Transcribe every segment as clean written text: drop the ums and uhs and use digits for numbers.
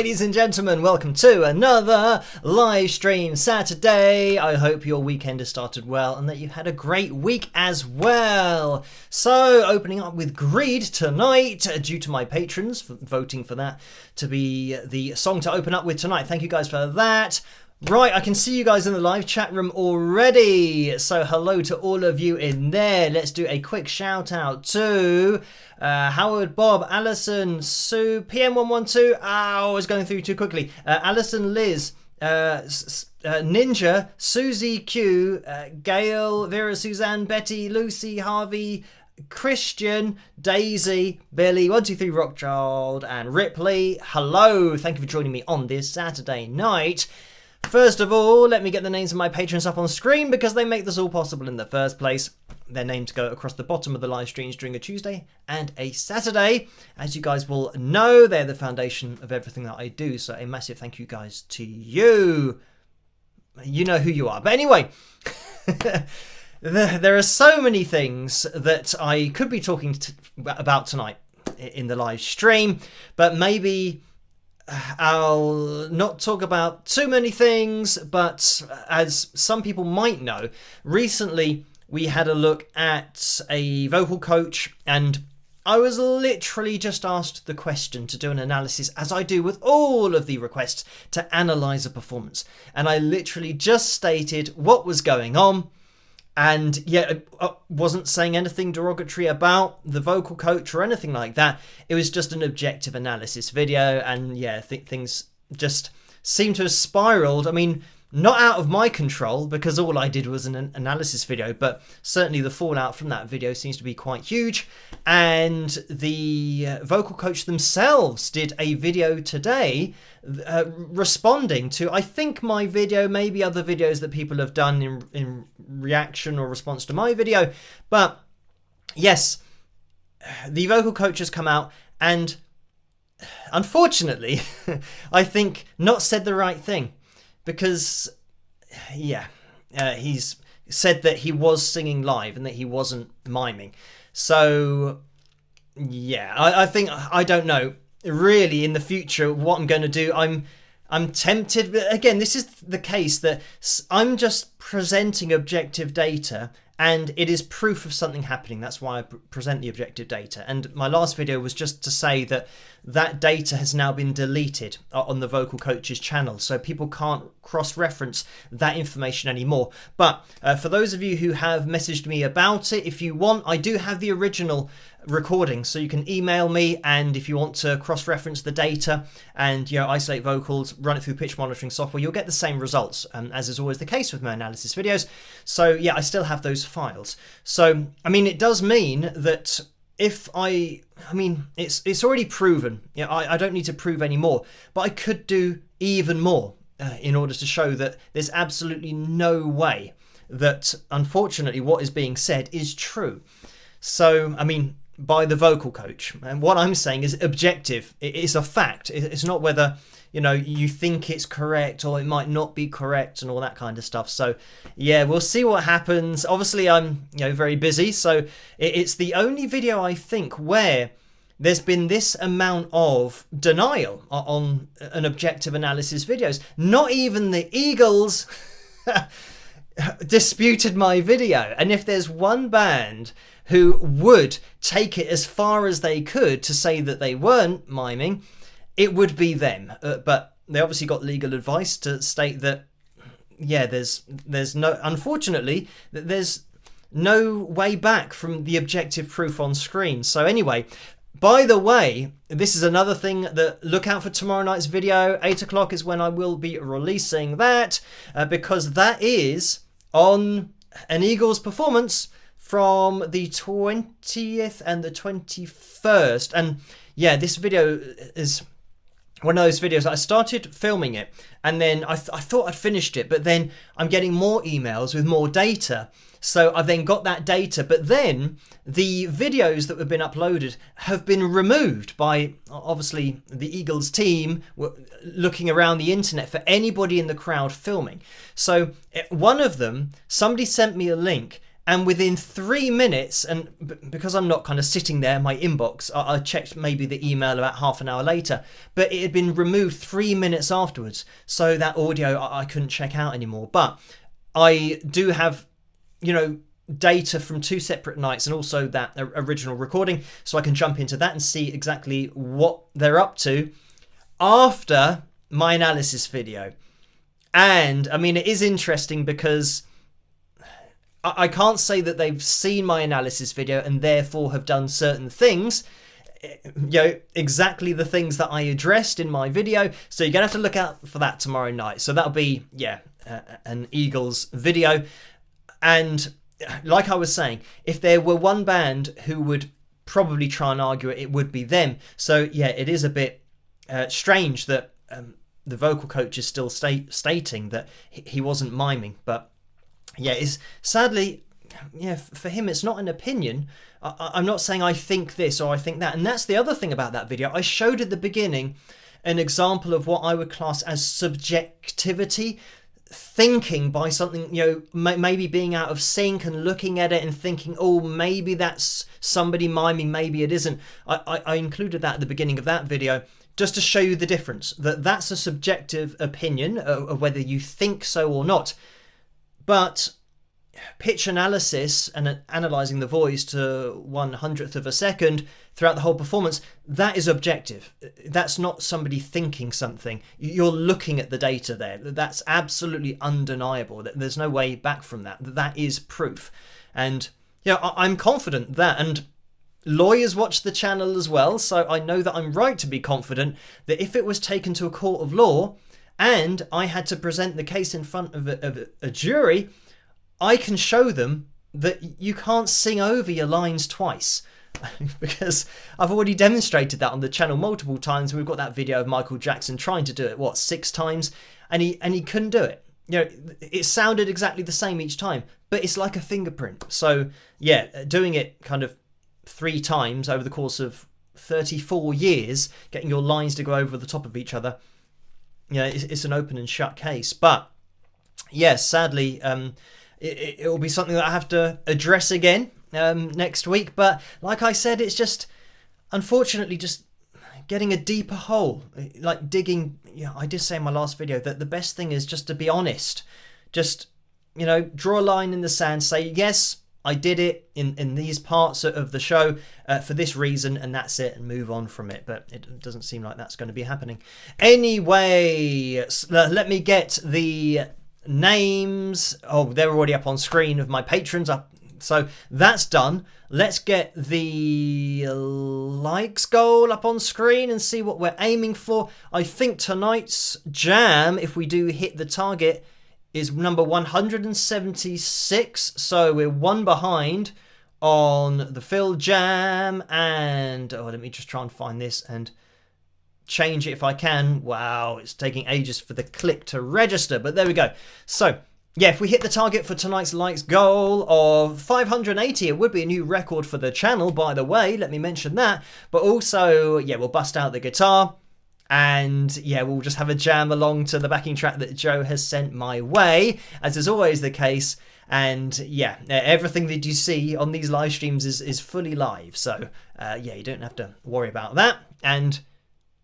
ladies and gentlemen, welcome to another live stream Saturday. I hope your weekend has started well and that you had a great week as well. So, opening up with Greed tonight, due to my patrons for voting for that to be the song to open up with tonight. Thank you guys for that. Right, I can see you guys in the live chat room already. So hello to all of you in there. Let's do a quick shout out to Howard, Bob, Alison, Sue, PM112. I was going through too quickly. Alison, Liz, Ninja, Susie Q, Gail, Vera, Suzanne, Betty, Lucy, Harvey, Christian, Daisy, Billy, 123 Rockchild, and Ripley. Hello, thank you for joining me on this Saturday night. First of all, let me get the names of my patrons up on screen because they make this all possible in the first place. Their names go across the bottom of the live streams during a Tuesday and a Saturday. As you guys will know, they're the foundation of everything that I do. So a massive thank you guys to you. You know who you are. But anyway, there are so many things that I could be talking about tonight in the live stream, but maybe I'll not talk about too many things, but as some people might know, recently we had a look at a vocal coach and I was literally just asked the question to do an analysis, as I do with all of the requests, to analyse a performance. And I literally just stated what was going on. And yeah, I wasn't saying anything derogatory about the vocal coach or anything like that. It was just an objective analysis video. And yeah, I think things just seem to have spiraled. I mean, not out of my control because all I did was an analysis video, but certainly the fallout from that video seems to be quite huge. And the vocal coach themselves did a video today responding to, I think, my video, maybe other videos that people have done in reaction or response to my video. But yes, the vocal coach has come out and unfortunately, I think not said the right thing. Because, yeah, he's said that he was singing live and that he wasn't miming. So, yeah, I think, I don't know, really in the future what I'm going to do. I'm tempted, but again, this is the case that I'm just presenting objective data and it is proof of something happening. That's why I present the objective data. And my last video was just to say that that data has now been deleted on the vocal coach's channel. So people can't cross-reference that information anymore. But for those of you who have messaged me about it, if you want, I do have the original recording. So you can email me, and if you want to cross-reference the data and isolate vocals, run it through pitch monitoring software, you'll get the same results, as is always the case with my analysis videos. So yeah, I still have those files. So I mean, it does mean that if I mean, it's already proven. I don't need to prove any more, but I could do even more in order to show that there's absolutely no way that, unfortunately, what is being said is true. So, I mean, by the vocal coach, and what I'm saying is objective. It's a fact. It's not whether you think it's correct or it might not be correct and all that kind of stuff. So yeah, we'll see what happens. Obviously I'm very busy, so it's the only video I think where there's been this amount of denial on an objective analysis videos. Not even the Eagles disputed my video. And if there's one band who would take it as far as they could to say that they weren't miming, it would be them. But they obviously got legal advice to state that, yeah, there's no, unfortunately, there's no way back from the objective proof on screen. So anyway, by the way, this is another thing that look out for tomorrow night's video. 8 o'clock is when I will be releasing that, because that is on an Eagles performance from the 20th and the 21st. And yeah, this video is one of those videos that I started filming it and then I thought I'd finished it, but then I'm getting more emails with more data. So I then got that data, but then the videos that have been uploaded have been removed by, obviously, the Eagles team looking around the internet for anybody in the crowd filming. So one of them, somebody sent me a link And within 3 minutes, and because I'm not kind of sitting there in my inbox, I checked maybe the email about half an hour later, but it had been removed 3 minutes afterwards. So that audio I couldn't check out anymore. But I do have, data from 2 separate nights and also that original recording. So I can jump into that and see exactly what they're up to after my analysis video. And I mean, it is interesting because I can't say that they've seen my analysis video and therefore have done certain things, exactly the things that I addressed in my video. So you're going to have to look out for that tomorrow night. So that'll be, an Eagles video. And like I was saying, if there were one band who would probably try and argue it, it would be them. So yeah, it is a bit strange that the vocal coach is still stating that he wasn't miming, but yeah, it's sadly, for him, it's not an opinion. I'm not saying I think this or I think that. And that's the other thing about that video. I showed at the beginning an example of what I would class as subjectivity, thinking by something, maybe being out of sync and looking at it and thinking, oh, maybe that's somebody miming, maybe it isn't. I included that at the beginning of that video just to show you the difference, that's a subjective opinion of whether you think so or not. But pitch analysis and analysing the voice to 1/100th of a second throughout the whole performance, that is objective. That's not somebody thinking something. You're looking at the data there. That's absolutely undeniable. There's no way back from that. That is proof. And I'm confident that, and lawyers watch the channel as well, so I know that I'm right to be confident that if it was taken to a court of law and I had to present the case in front of a jury, I can show them that you can't sing over your lines twice. Because I've already demonstrated that on the channel multiple times. We've got that video of Michael Jackson trying to do it, 6 times, and he couldn't do it. It sounded exactly the same each time, but it's like a fingerprint. So yeah, doing it kind of 3 times over the course of 34 years, getting your lines to go over the top of each other, it's an open and shut case. But yes, sadly, it will be something that I have to address again next week. But like I said, it's just, unfortunately, just getting a deeper hole, like digging. I did say in my last video that the best thing is just to be honest. Just, draw a line in the sand, say, yes, I did it in these parts of the show for this reason, and that's it, and move on from it. But it doesn't seem like that's going to be happening. Anyway, let me get the names. Oh, they're already up on screen of my patrons up. So that's done. Let's get the likes goal up on screen and see what we're aiming for. I think tonight's jam, if we do hit the target, is number 176. So we're 1 behind on the Phil jam. And let me just try and find this and change it if I can. Wow, it's taking ages for the click to register, but there we go. So yeah, if we hit the target for tonight's likes goal of 580, it would be a new record for the channel, by the way, let me mention that. But also, we'll bust out the guitar and we'll just have a jam along to the backing track that Joe has sent my way, as is always the case. And everything that you see on these live streams is fully live, so you don't have to worry about that. And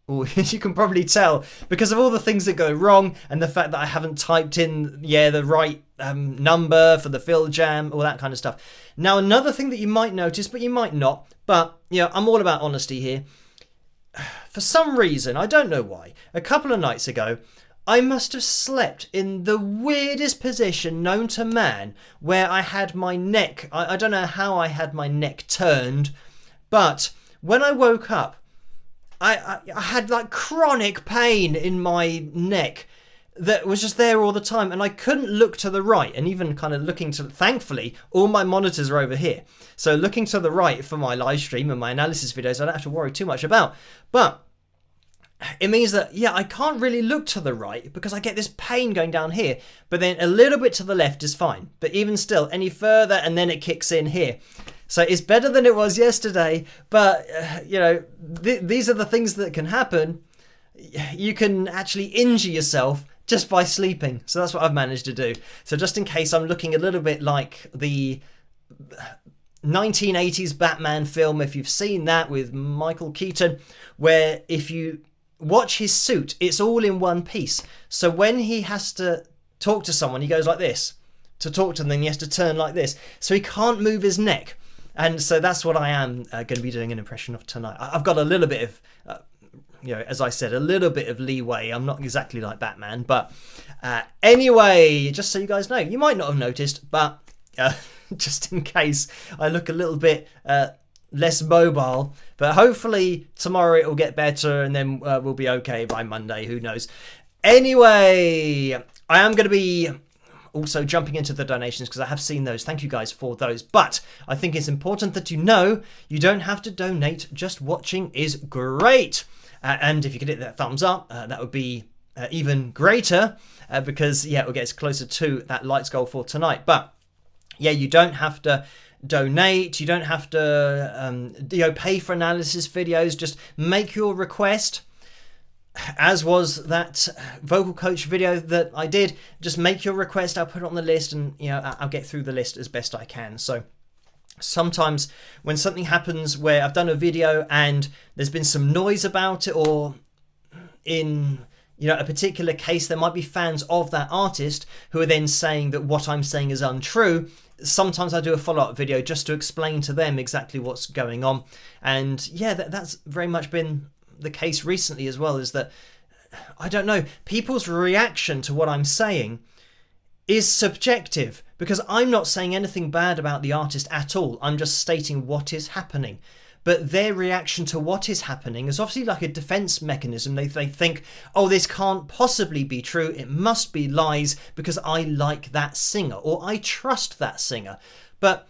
you can probably tell because of all the things that go wrong and the fact that I haven't typed in the right number for the Phil jam, all that kind of stuff. Now, another thing that you might notice, but you might not, but I'm all about honesty here. For some reason, I don't know why, a couple of nights ago, I must have slept in the weirdest position known to man, where I had my neck, I don't know how I had my neck turned, but when I woke up, I had like chronic pain in my neck that was just there all the time, and I couldn't look to the right, and even kind of looking to, thankfully, all my monitors are over here. So looking to the right for my live stream and my analysis videos, I don't have to worry too much about. But it means that, I can't really look to the right because I get this pain going down here, but then a little bit to the left is fine. But even still, any further, and then it kicks in here. So it's better than it was yesterday, but, these are the things that can happen. You can actually injure yourself just by sleeping. So that's what I've managed to do. So just in case I'm looking a little bit like the 1980s Batman film, if you've seen that, with Michael Keaton, where if you watch his suit, it's all in one piece. So when he has to talk to someone, he goes like this to talk to them, then he has to turn like this. So he can't move his neck. And so that's what I am going to be doing an impression of tonight. I've got a little bit of, as I said, a little bit of leeway. I'm not exactly like Batman. But anyway, just so you guys know, you might not have noticed, but just in case I look a little bit less mobile. But hopefully tomorrow it will get better, and then we'll be okay by Monday. Who knows? Anyway, I am going to be also jumping into the donations because I have seen those. Thank you guys for those. But I think it's important that you know you don't have to donate. Just watching is great. And if you could hit that thumbs up, that would be even greater because, yeah, it will get us closer to that lights goal for tonight. But, yeah, you don't have to donate. You don't have to pay for analysis videos. Just make your request. As was that vocal coach video that I did. Just make your request. I'll put it on the list, and I'll get through the list as best I can. So sometimes when something happens where I've done a video and there's been some noise about it, or in a particular case there might be fans of that artist who are then saying that what I'm saying is untrue, sometimes I do a follow-up video just to explain to them exactly what's going on. And yeah, that's very much been the case recently as well, is that, I don't know, people's reaction to what I'm saying is subjective, because I'm not saying anything bad about the artist at all. I'm just stating what is happening. But their reaction to what is happening is obviously like a defense mechanism. They think, oh, this can't possibly be true. It must be lies because I like that singer or I trust that singer. But,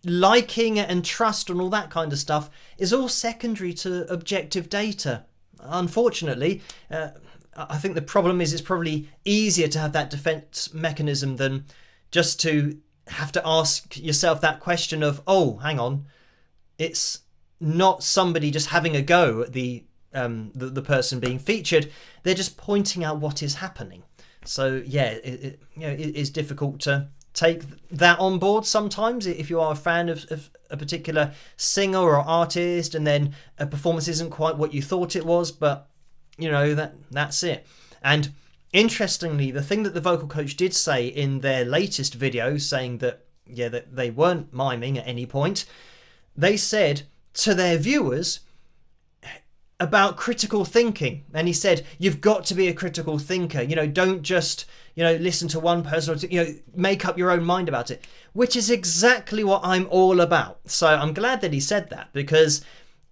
liking and trust and all that kind of stuff is all secondary to objective data. Unfortunately, I think the problem is it's probably easier to have that defense mechanism than just to have to ask yourself that question of, oh, hang on, it's not somebody just having a go at the person being featured. They're just pointing out what is happening. So yeah, it is difficult to take that on board sometimes if you are a fan of a particular singer or artist, and then a performance isn't quite what you thought it was, but that's it. And interestingly, the thing that the vocal coach did say in their latest video, saying that that they weren't miming at any point, they said to their viewers about critical thinking. And he said, you've got to be a critical thinker. Don't just, listen to one person, or make up your own mind about it, which is exactly what I'm all about. So I'm glad that he said that, because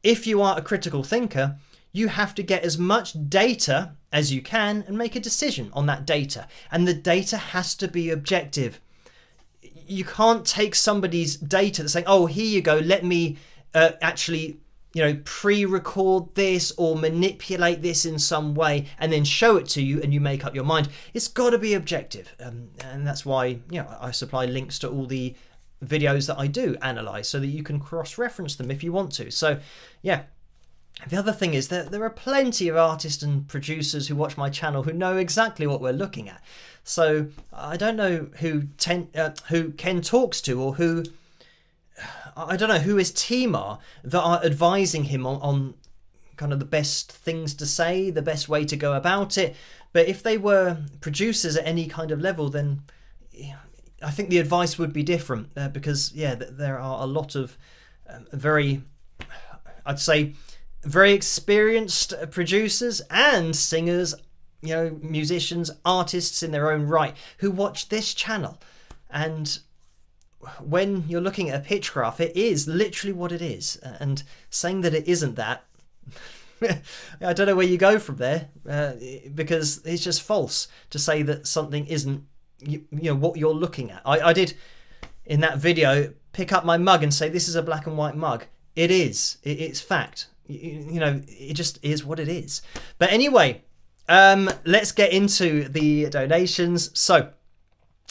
if you are a critical thinker, you have to get as much data as you can and make a decision on that data. And the data has to be objective. You can't take somebody's data that's saying, oh, here you go, let me actually pre-record this or manipulate this in some way and then show it to you and you make up your mind. It's got to be objective. And that's why I supply links to all the videos that I do analyze so that you can cross-reference them if you want to. So yeah. The other thing is that there are plenty of artists and producers who watch my channel who know exactly what we're looking at. So I don't know who Ken talks to, or who, I don't know who his team are that are advising him on kind of the best things to say, the best way to go about it. But if they were producers at any kind of level, then I think the advice would be different, because there are a lot of I'd say very experienced producers and singers, musicians, artists in their own right, who watch this channel. And when you're looking at a pitch graph, it is literally what it is. And saying that it isn't that, I don't know where you go from there, because it's just false to say that something isn't what you're looking at. I did in that video pick up my mug and say this is a black and white mug. It is. It's fact. It just is what it is. But anyway, let's get into the donations. So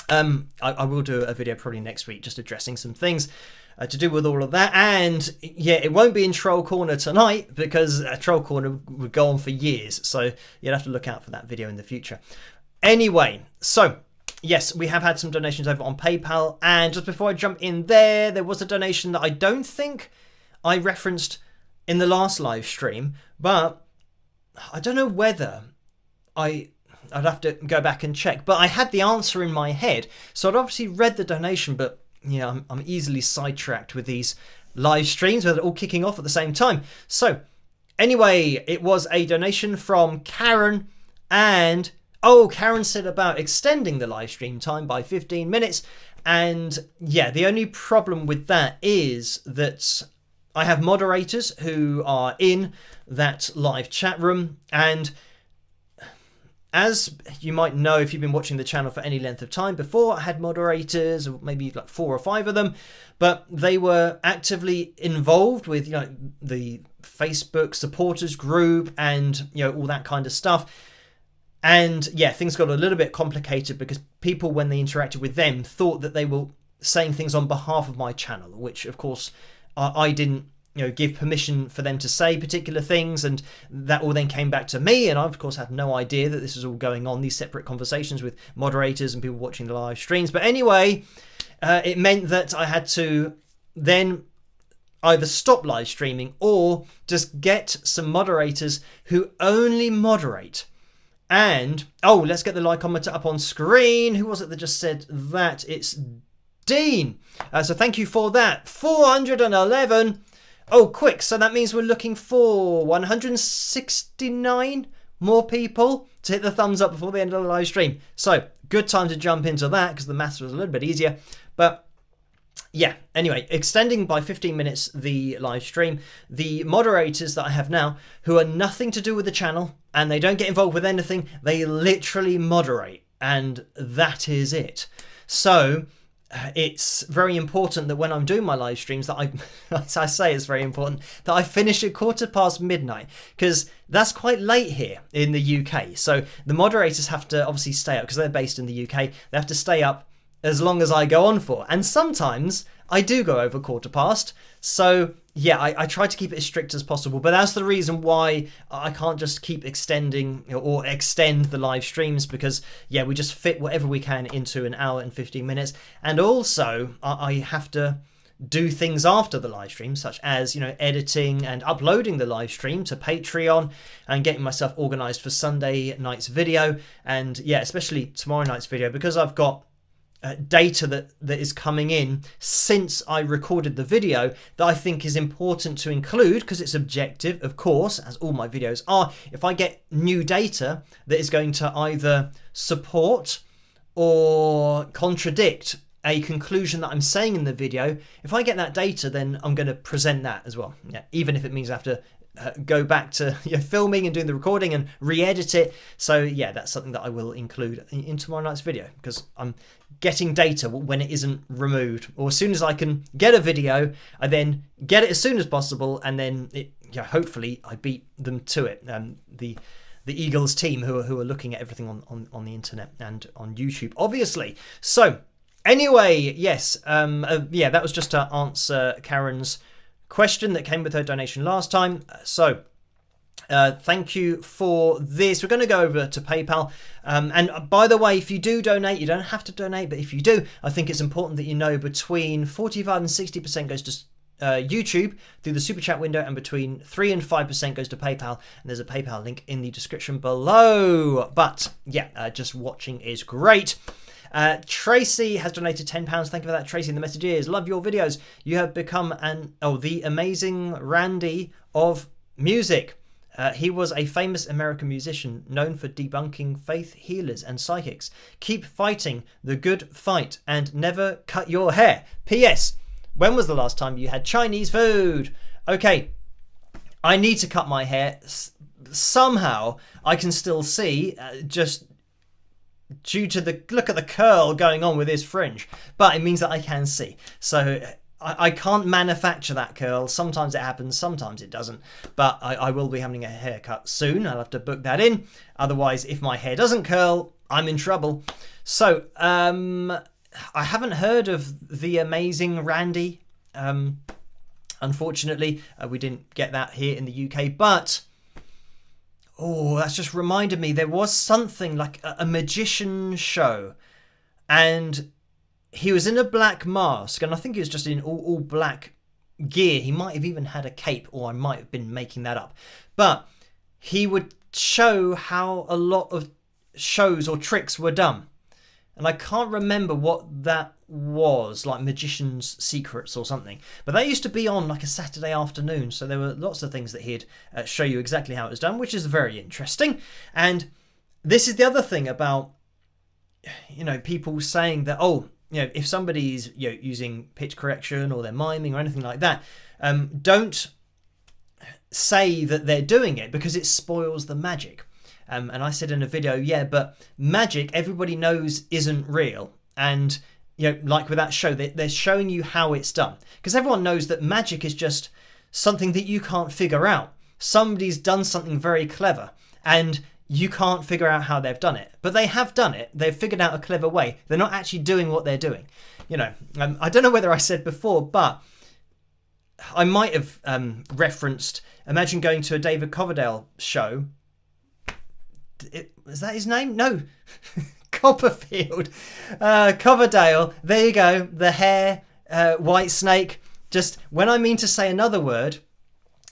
I will do a video probably next week just addressing some things to do with all of that. And yeah, it won't be in Troll Corner tonight, because Troll Corner would go on for years. So you'll have to look out for that video in the future. Anyway, so yes, we have had some donations over on PayPal. And just before I jump in there was a donation that I don't think I referenced in the last live stream, but I don't know whether I'd have to go back and check. But I had the answer in my head, so I'd obviously read the donation, but yeah, I'm easily sidetracked with these live streams where they're all kicking off at the same time. So anyway, it was a donation from Karen, and Karen said about extending the live stream time by 15 minutes. And yeah, the only problem with that is that I have moderators who are in that live chat room, and as you might know if you've been watching the channel for any length of time, before I had moderators, or maybe like 4 or 5 of them, but they were actively involved with, you know, the Facebook supporters group and, you know, all that kind of stuff. And yeah, things got a little bit complicated because people, when they interacted with them, thought that they were saying things on behalf of my channel, which of course I didn't, you know, give permission for them to say particular things, and that all then came back to me, and I of course had no idea that this was all going on, these separate conversations with moderators and people watching the live streams. But anyway, it meant that I had to then either stop live streaming or just get some moderators who only moderate. And let's get the like commenter up on screen. Who was it that just said that? It's Dean. So thank you for that. 411. Quick. So that means we're looking for 169 more people to hit the thumbs up before the end of the live stream. So good time to jump into that because the maths was a little bit easier. But yeah, anyway, extending by 15 minutes the live stream. The moderators that I have now, who are nothing to do with the channel and they don't get involved with anything, they literally moderate, and that is it. So it's very important that when I'm doing my live streams that as I say, it's very important that I finish at midnight, because that's quite late here in the UK. So the moderators have to obviously stay up because they're based in the UK. They have to stay up as long as I go on for, and sometimes I do go over 1:15. So yeah, I try to keep it as strict as possible, but that's the reason why I can't just keep extending or extend the live streams, because yeah, we just fit whatever we can into an hour and 15 minutes. And also I have to do things after the live stream, such as, you know, editing and uploading the live stream to Patreon and getting myself organized for Sunday night's video. And yeah, especially tomorrow night's video, because I've got data that is coming in since I recorded the video that I think is important to include, because it's objective, of course, as all my videos are. If I get new data that is going to either support or contradict a conclusion that I'm saying in the video, if I get that data, then I'm going to present that as well. Yeah, even if it means I have to go back to filming and doing the recording and re-edit it. So yeah, that's something that I will include in tomorrow night's video, because I'm getting data when it isn't removed, or as soon as I can get a video, I then get it as soon as possible, and then hopefully I beat them to it. The Eagles team who are looking at everything on the internet and on YouTube, obviously. So anyway, yes, that was just to answer Karen's question that came with her donation last time. So thank you for this. We're going to go over to PayPal. And by the way, if you do donate, you don't have to donate, but if you do, I think it's important that you know between 45 and 60% goes to YouTube through the super chat window, and between 3 and 5% goes to PayPal. And there's a PayPal link in the description below. But yeah, just watching is great. Tracy has donated £10. Thank you for that, Tracy. The message is, love your videos. You have become the amazing Randy of music. He was a famous American musician known for debunking faith healers and psychics. Keep fighting the good fight and never cut your hair. P.S. When was the last time you had Chinese food? Okay, I need to cut my hair. Somehow I can still see, just due to the look at the curl going on with his fringe, but it means that I can see. So I can't manufacture that curl. Sometimes it happens, sometimes it doesn't, but I will be having a haircut soon. I'll have to book that in. Otherwise, if my hair doesn't curl, I'm in trouble. So I haven't heard of the amazing Randy. Unfortunately, we didn't get that here in the UK, but that's just reminded me, there was something like a magician show and he was in a black mask, and I think he was just in all black gear. He might have even had a cape, or I might have been making that up. But he would show how a lot of shows or tricks were done. And I can't remember what that was, like Magician's Secrets or something. But that used to be on like a Saturday afternoon. So there were lots of things that he'd show you exactly how it was done, which is very interesting. And this is the other thing about, people saying that, if somebody's using pitch correction or they're miming or anything like that, don't say that they're doing it because it spoils the magic. And I said in a video, but magic, everybody knows isn't real. And, like with that show, they're showing you how it's done. Because everyone knows that magic is just something that you can't figure out. Somebody's done something very clever and you can't figure out how they've done it. But they have done it. They've figured out a clever way. They're not actually doing what they're doing. I don't know whether I said before, but I might have referenced, imagine going to a David Coverdale show. Is that his name? No. Copperfield. Coverdale. There you go. The hair, white snake. Just when I mean to say another word,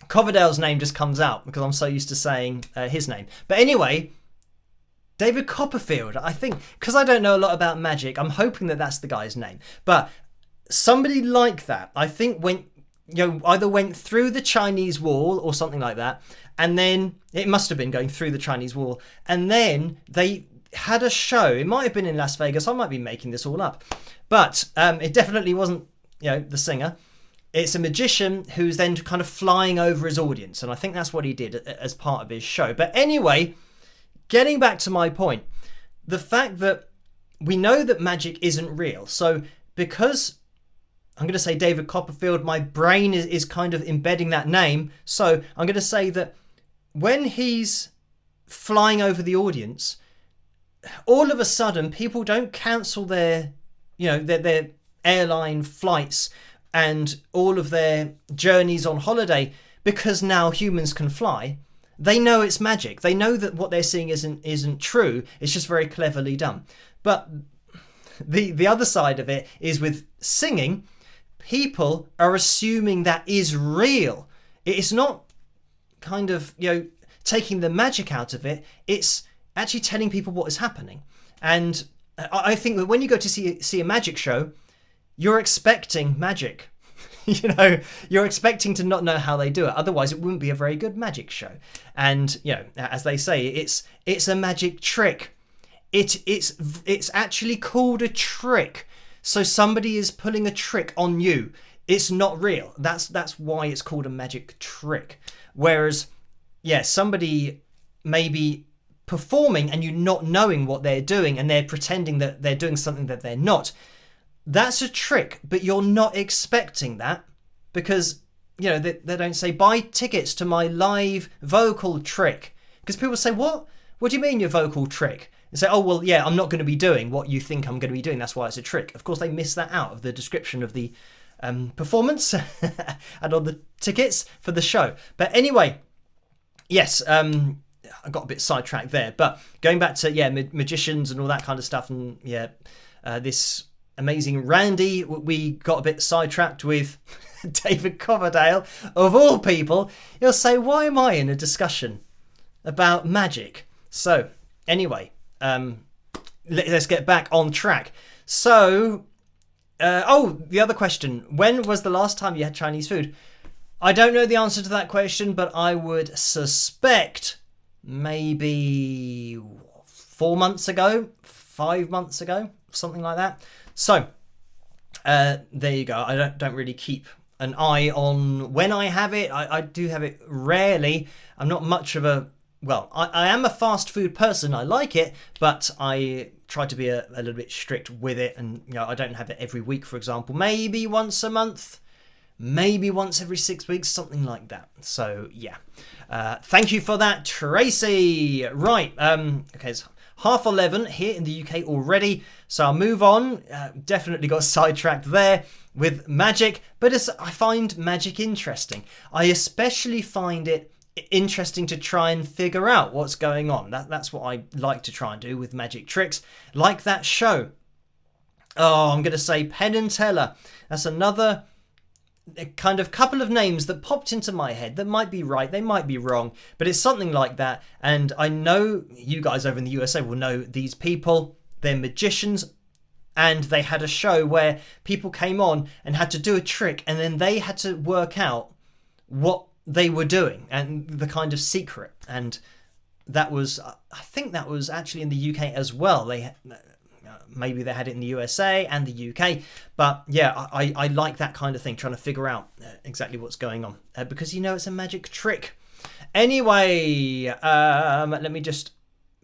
Coverdale's name just comes out because I'm so used to saying his name. But anyway, David Copperfield, I think, because I don't know a lot about magic, I'm hoping that that's the guy's name. But somebody like that, I think, either went through the Chinese wall or something like that, and then it must have been going through the Chinese wall, and then they had a show. It might have been in Las Vegas. I might be making this all up, but it definitely wasn't the singer. It's a magician who's then kind of flying over his audience, and I think that's what he did as part of his show. But anyway, getting back to my point, the fact that we know that magic isn't real. So because I'm going to say David Copperfield, my brain is kind of embedding that name. So I'm going to say that when he's flying over the audience, all of a sudden people don't cancel their airline flights and all of their journeys on holiday because now humans can fly. They know it's magic. They know that what they're seeing isn't true. It's just very cleverly done. But the other side of it is with singing, people are assuming that is real. It's not kind of, taking the magic out of it. It's actually telling people what is happening. And I think that when you go to see a magic show, you're expecting magic. You're expecting to not know how they do it. Otherwise, it wouldn't be a very good magic show. And, as they say, it's a magic trick. It's actually called a trick. So somebody is pulling a trick on you. It's not real. That's why it's called a magic trick. Whereas, somebody may be performing and you not knowing what they're doing and they're pretending that they're doing something that they're not. That's a trick, but you're not expecting that because, they don't say, buy tickets to my live vocal trick. Because people say, what? What do you mean your vocal trick? And say, oh, well, I'm not going to be doing what you think I'm going to be doing. That's why it's a trick. Of course, they miss that out of the description of the performance and on the tickets for the show. But anyway, yes, I got a bit sidetracked there. But going back to, magicians and all that kind of stuff. And, this amazing Randy, we got a bit sidetracked with David Coverdale, of all people. He'll say, why am I in a discussion about magic? So, anyway, let's get back on track. So, the other question. When was the last time you had Chinese food? I don't know the answer to that question, but I would suspect maybe 4 months ago, 5 months ago, something like that. So, there you go. I don't really keep an eye on when I have it. I do have it rarely. I'm not much of a... Well, I am a fast food person. I like it, but I try to be a little bit strict with it. And, I don't have it every week, for example. Maybe once a month. Maybe once every 6 weeks. Something like that. So, yeah. Thank you for that, Tracy. Right. Okay, it's 11:30 here in the UK already. So I'll move on. Definitely got sidetracked there with magic. But I find magic interesting. I especially find it interesting to try and figure out what's going on. That's what I like to try and do with magic tricks, like that show. Oh, I'm going to say Penn and Teller. That's another kind of couple of names that popped into my head that might be right, they might be wrong, but it's something like that. And I know you guys over in the USA will know these people. They're magicians, and they had a show where people came on and had to do a trick, and then they had to work out what they were doing and the kind of secret. And that was, I think that was actually in the UK as well. Maybe they had it in the USA and the UK, but yeah, I like that kind of thing, trying to figure out exactly what's going on, because it's a magic trick. Anyway, let me just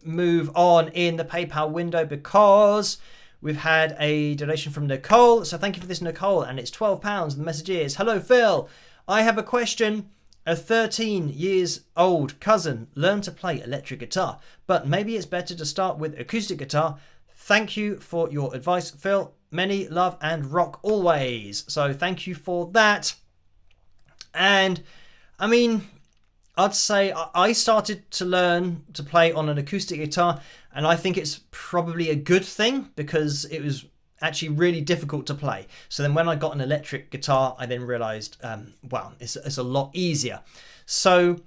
move on in the PayPal window, because we've had a donation from Nicole. So thank you for this, Nicole, and it's £12. The message is, hello Phil, I have a question. A 13 years old cousin learned to play electric guitar, but maybe it's better to start with acoustic guitar. Thank you for your advice, Phil. Many love and rock always. So thank you for that. And I mean, I'd say I started to learn to play on an acoustic guitar, and I think it's probably a good thing, because it was actually really difficult to play. So then when I got an electric guitar, I then realized, wow, it's a lot easier. So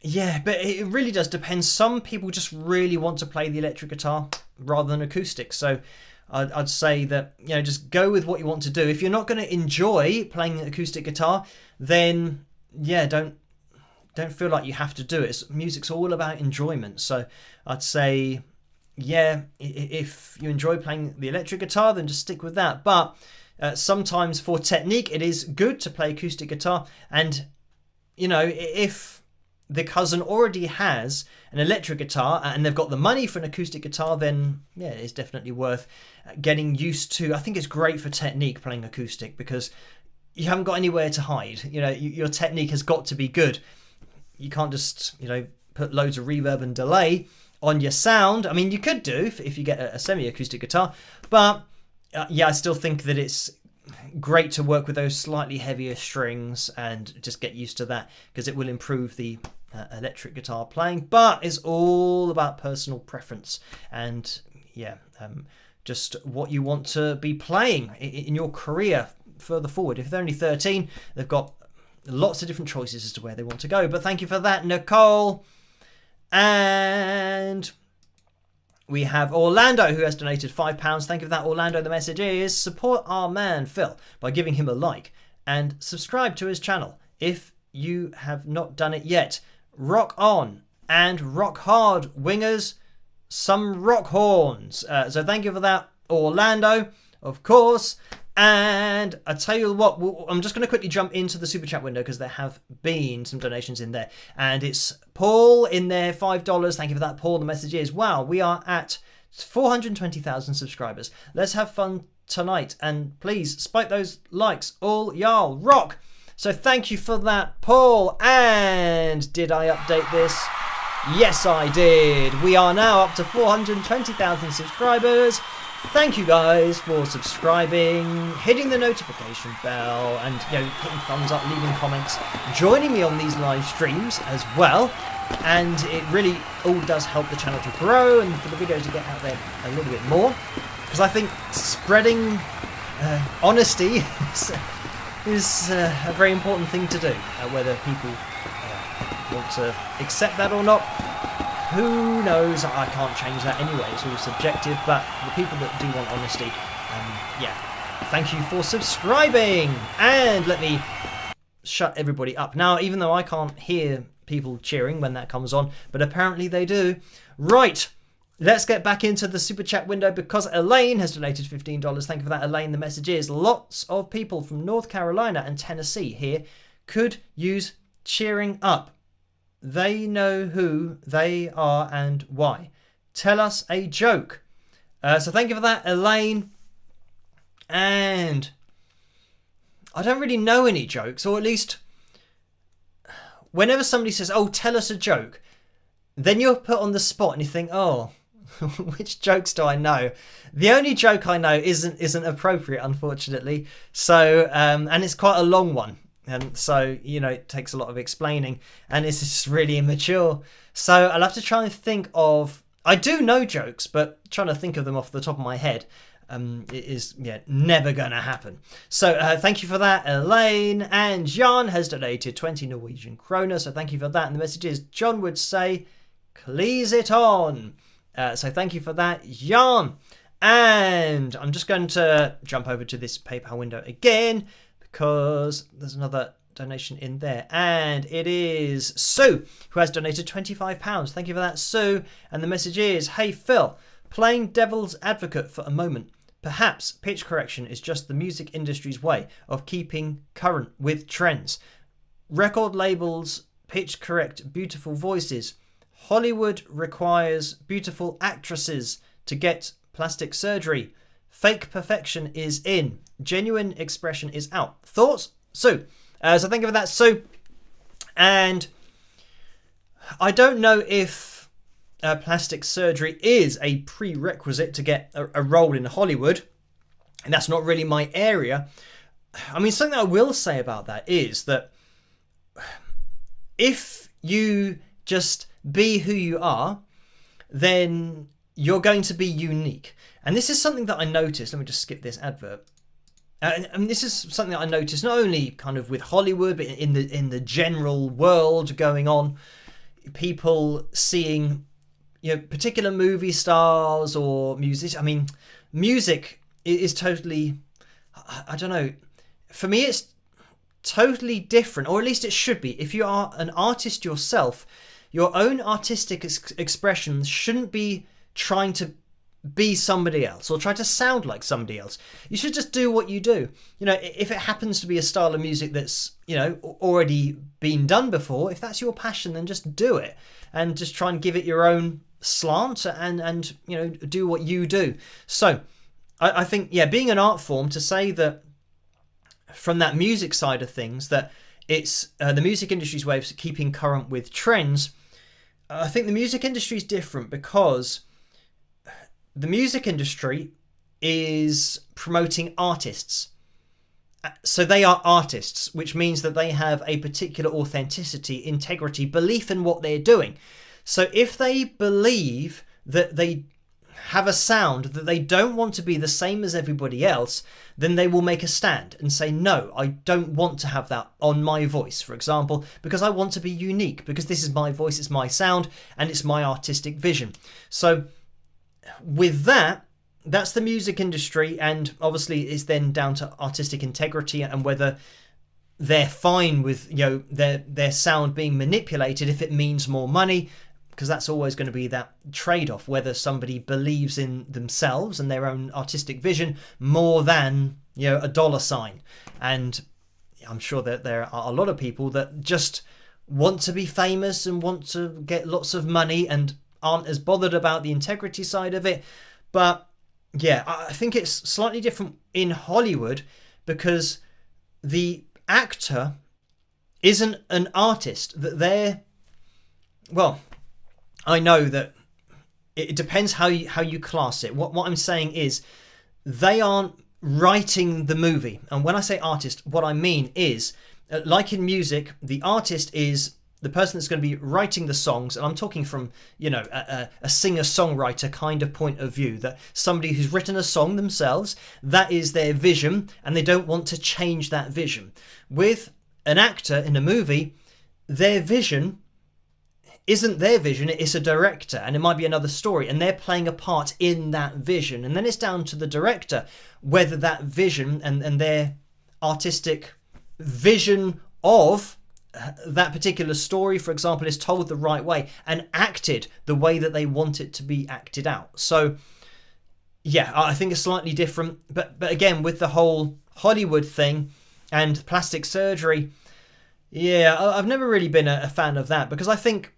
yeah, but it really does depend. Some people just really want to play the electric guitar rather than acoustic. So I'd say that, just go with what you want to do. If you're not going to enjoy playing acoustic guitar, then yeah, don't feel like you have to do it. Music's all about enjoyment. So I'd say, yeah, if you enjoy playing the electric guitar, then just stick with that. But sometimes for technique, it is good to play acoustic guitar. And, if the cousin already has an electric guitar and they've got the money for an acoustic guitar, then yeah, it's definitely worth getting used to. I think it's great for technique playing acoustic, because you haven't got anywhere to hide. Your technique has got to be good. You can't just, put loads of reverb and delay on your sound. I mean, you could do if you get a semi-acoustic guitar, but yeah, I still think that it's great to work with those slightly heavier strings and just get used to that, because it will improve the electric guitar playing. But it's all about personal preference, and yeah, just what you want to be playing in your career further forward. If they're only 13, they've got lots of different choices as to where they want to go. But thank you for that, Nicole. And we have Orlando, who has donated £5. Thank you for that, Orlando. The message is, support our man Phil by giving him a like and subscribe to his channel if you have not done it yet. Rock on and rock hard, wingers. Some rock horns. So thank you for that, Orlando, of course. And I tell you what, I'm just going to quickly jump into the super chat window, because there have been some donations in there. And it's Paul in there, $5. Thank you for that, Paul. The message is, wow, we are at 420,000 subscribers. Let's have fun tonight. And please spike those likes. All y'all rock. So thank you for that, Paul. And did I update this? Yes, I did. We are now up to 420,000 subscribers. Thank you guys for subscribing, hitting the notification bell, and hitting thumbs up, leaving comments, joining me on these live streams as well. And it really all does help the channel to grow and for the video to get out there a little bit more, because I think spreading honesty is a very important thing to do. Whether people want to accept that or not, who knows? I can't change that anyway. It's all subjective. But the people that do want honesty, yeah, thank you for subscribing. And let me shut everybody up now, even though I can't hear people cheering when that comes on, but apparently they do. Right, let's get back into the super chat window, because Elaine has donated $15. Thank you for that, Elaine. The message is, lots of people from North Carolina and Tennessee here could use cheering up. They know who they are and why. Tell us a joke. So thank you for that, Elaine. And I don't really know any jokes, or at least whenever somebody says, oh, tell us a joke, then you're put on the spot and you think, oh, which jokes do I know? The only joke I know isn't appropriate, unfortunately. So, and it's quite a long one. And so, it takes a lot of explaining, and it's just really immature. So I'll have to try and think of, I do know jokes, but trying to think of them off the top of my head. it is never going to happen. So thank you for that, Elaine. And Jan has donated 20 Norwegian kroner, so thank you for that. And the message is, John would say, "Please it on." So thank you for that, Jan. And I'm just going to jump over to this PayPal window again, because there's another donation in there, and it is Sue, who has donated £25. Thank you for that, Sue. And the message is, "Hey Phil, playing devil's advocate for a moment, perhaps pitch correction is just the music industry's way of keeping current with trends. Record labels pitch correct beautiful voices. Hollywood requires beautiful actresses to get plastic surgery. Fake perfection is in. Genuine expression is out." Thoughts? Sue. So thank you for that, Sue. And I don't know if plastic surgery is a prerequisite to get a role in Hollywood, and that's not really my area. I mean, something I will say about that is that if you just be who you are, then you're going to be unique. And this is something that I noticed. Let me just skip this advert. And this is something that I noticed not only kind of with Hollywood, but in the general world going on. People seeing, particular movie stars or musicians. I mean, music is totally, I don't know. For me, it's totally different, or at least it should be. If you are an artist yourself, your own artistic expressions shouldn't be trying to be somebody else or try to sound like somebody else. You should just do what you do. If it happens to be a style of music that's, already been done before, if that's your passion, then just do it and just try and give it your own slant and do what you do. So I think, being an art form, to say that from that music side of things, that it's the music industry's way of keeping current with trends, I think the music industry is different because the music industry is promoting artists. So they are artists, which means that they have a particular authenticity, integrity, belief in what they're doing. So if they believe that they have a sound that they don't want to be the same as everybody else, then they will make a stand and say, no, I don't want to have that on my voice, for example, because I want to be unique, because this is my voice, it's my sound, and it's my artistic vision. So with that, that's the music industry, and obviously it's then down to artistic integrity and whether they're fine with their sound being manipulated if it means more money, because that's always going to be that trade-off, whether somebody believes in themselves and their own artistic vision more than a dollar sign. And I'm sure that there are a lot of people that just want to be famous and want to get lots of money and aren't as bothered about the integrity side of it. But I think it's slightly different in Hollywood because the actor isn't an artist. That I know that it depends how you class it. What I'm saying is they aren't writing the movie. And when I say artist, what I mean is, like in music, the artist is the person that's going to be writing the songs, and I'm talking from, a singer-songwriter kind of point of view, that somebody who's written a song themselves, that is their vision, and they don't want to change that vision. With an actor in a movie, their vision isn't their vision, it's a director, and it might be another story, and they're playing a part in that vision. And then it's down to the director whether that vision and their artistic vision of that particular story, for example, is told the right way and acted the way that they want it to be acted out. So I think it's slightly different, but again, with the whole Hollywood thing and plastic surgery, I've never really been a fan of that, because I think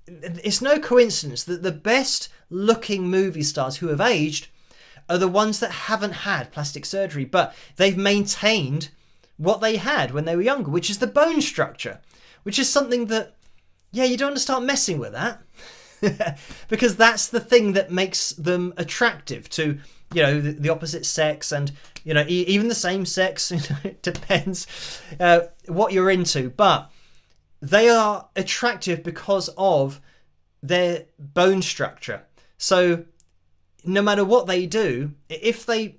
it's no coincidence that the best looking movie stars who have aged are the ones that haven't had plastic surgery, but they've maintained what they had when they were younger, which is the bone structure, which is something that, you don't want to start messing with that because that's the thing that makes them attractive to, the opposite sex, and, even the same sex. It depends what you're into, but they are attractive because of their bone structure. So no matter what they do, if they,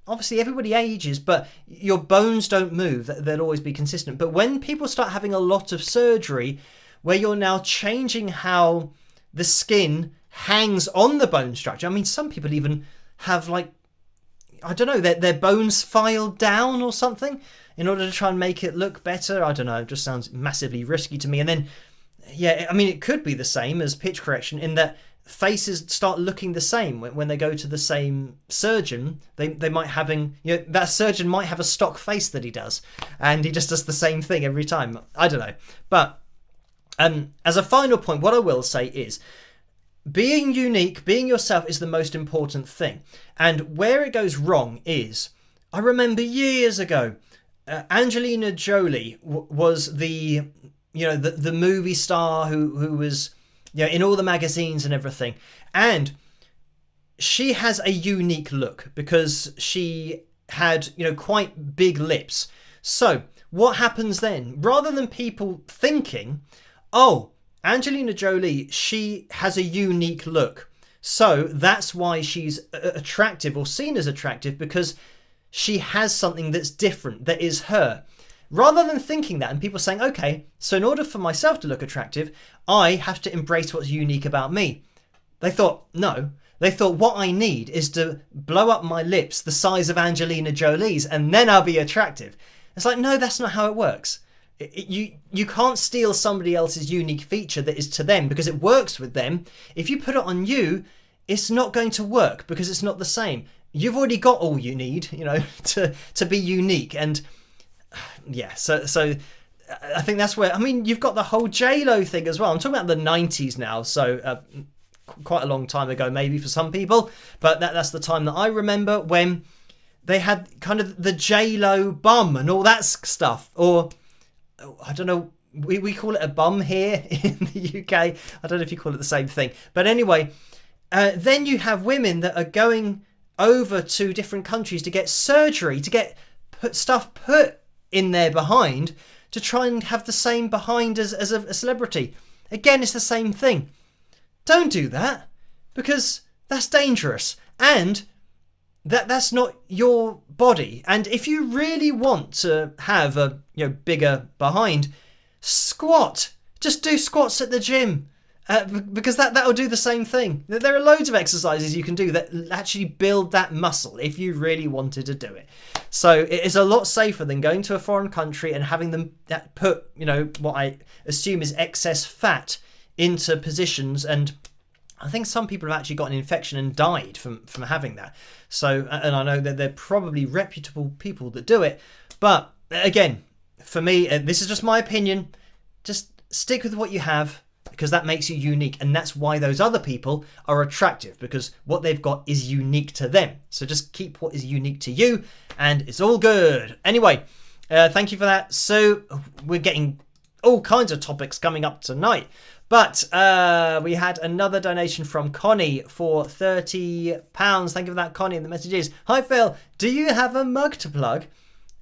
obviously everybody ages, but your bones don't move. They'll always be consistent. But when people start having a lot of surgery, where you're now changing how the skin hangs on the bone structure. I mean, some people even have, like, I don't know, their bones filed down or something in order to try and make it look better. I don't know, it just sounds massively risky to me. And then, yeah, I mean, it could be the same as pitch correction in that faces start looking the same when they go to the same surgeon. They might having, that surgeon might have a stock face that he does, and he just does the same thing every time. I don't know. But as a final point, what I will say is, being unique, being yourself is the most important thing. And where it goes wrong is, I remember years ago, Angelina Jolie was the movie star who was, in all the magazines and everything. And she has a unique look because she had, quite big lips. So what happens then? Rather than people thinking, oh, Angelina Jolie, she has a unique look, so that's why she's attractive or seen as attractive, because she has something that's different, that is her. Rather than thinking that and people saying, okay, so in order for myself to look attractive, I have to embrace what's unique about me. They thought, no. They thought, what I need is to blow up my lips the size of Angelina Jolie's and then I'll be attractive. It's like, no, that's not how it works. You can't steal somebody else's unique feature that is to them because it works with them. If you put it on you, it's not going to work because it's not the same. You've already got all you need, to be unique. And yeah, so I think that's where, I mean, you've got the whole J-Lo thing as well. I'm talking about the 90s now, so quite a long time ago maybe for some people, but that's the time that I remember when they had kind of the J-Lo bum and all that stuff. Or I don't know, we call it a bum here in the UK. I don't know if you call it the same thing. But anyway, then you have women that are going over to different countries to get surgery, to get stuff put in their behind to try and have the same behind as a celebrity. Again, it's the same thing. Don't do that, because that's dangerous. And that's not your body. And if you really want to have a bigger behind, squat. Just do squats at the gym, because that'll do the same thing. There are loads of exercises you can do that actually build that muscle if you really wanted to do it. So it is a lot safer than going to a foreign country and having them put what I assume is excess fat into positions, and I think some people have actually got an infection and died from having that. So, and I know that they're probably reputable people that do it. But again, for me, this is just my opinion. Just stick with what you have, because that makes you unique. And that's why those other people are attractive, because what they've got is unique to them. So just keep what is unique to you and it's all good. Anyway, thank you for that. So we're getting all kinds of topics coming up tonight. But we had another donation from Connie for £30. Thank you for that, Connie. And the message is, hi, Phil. Do you have a mug to plug?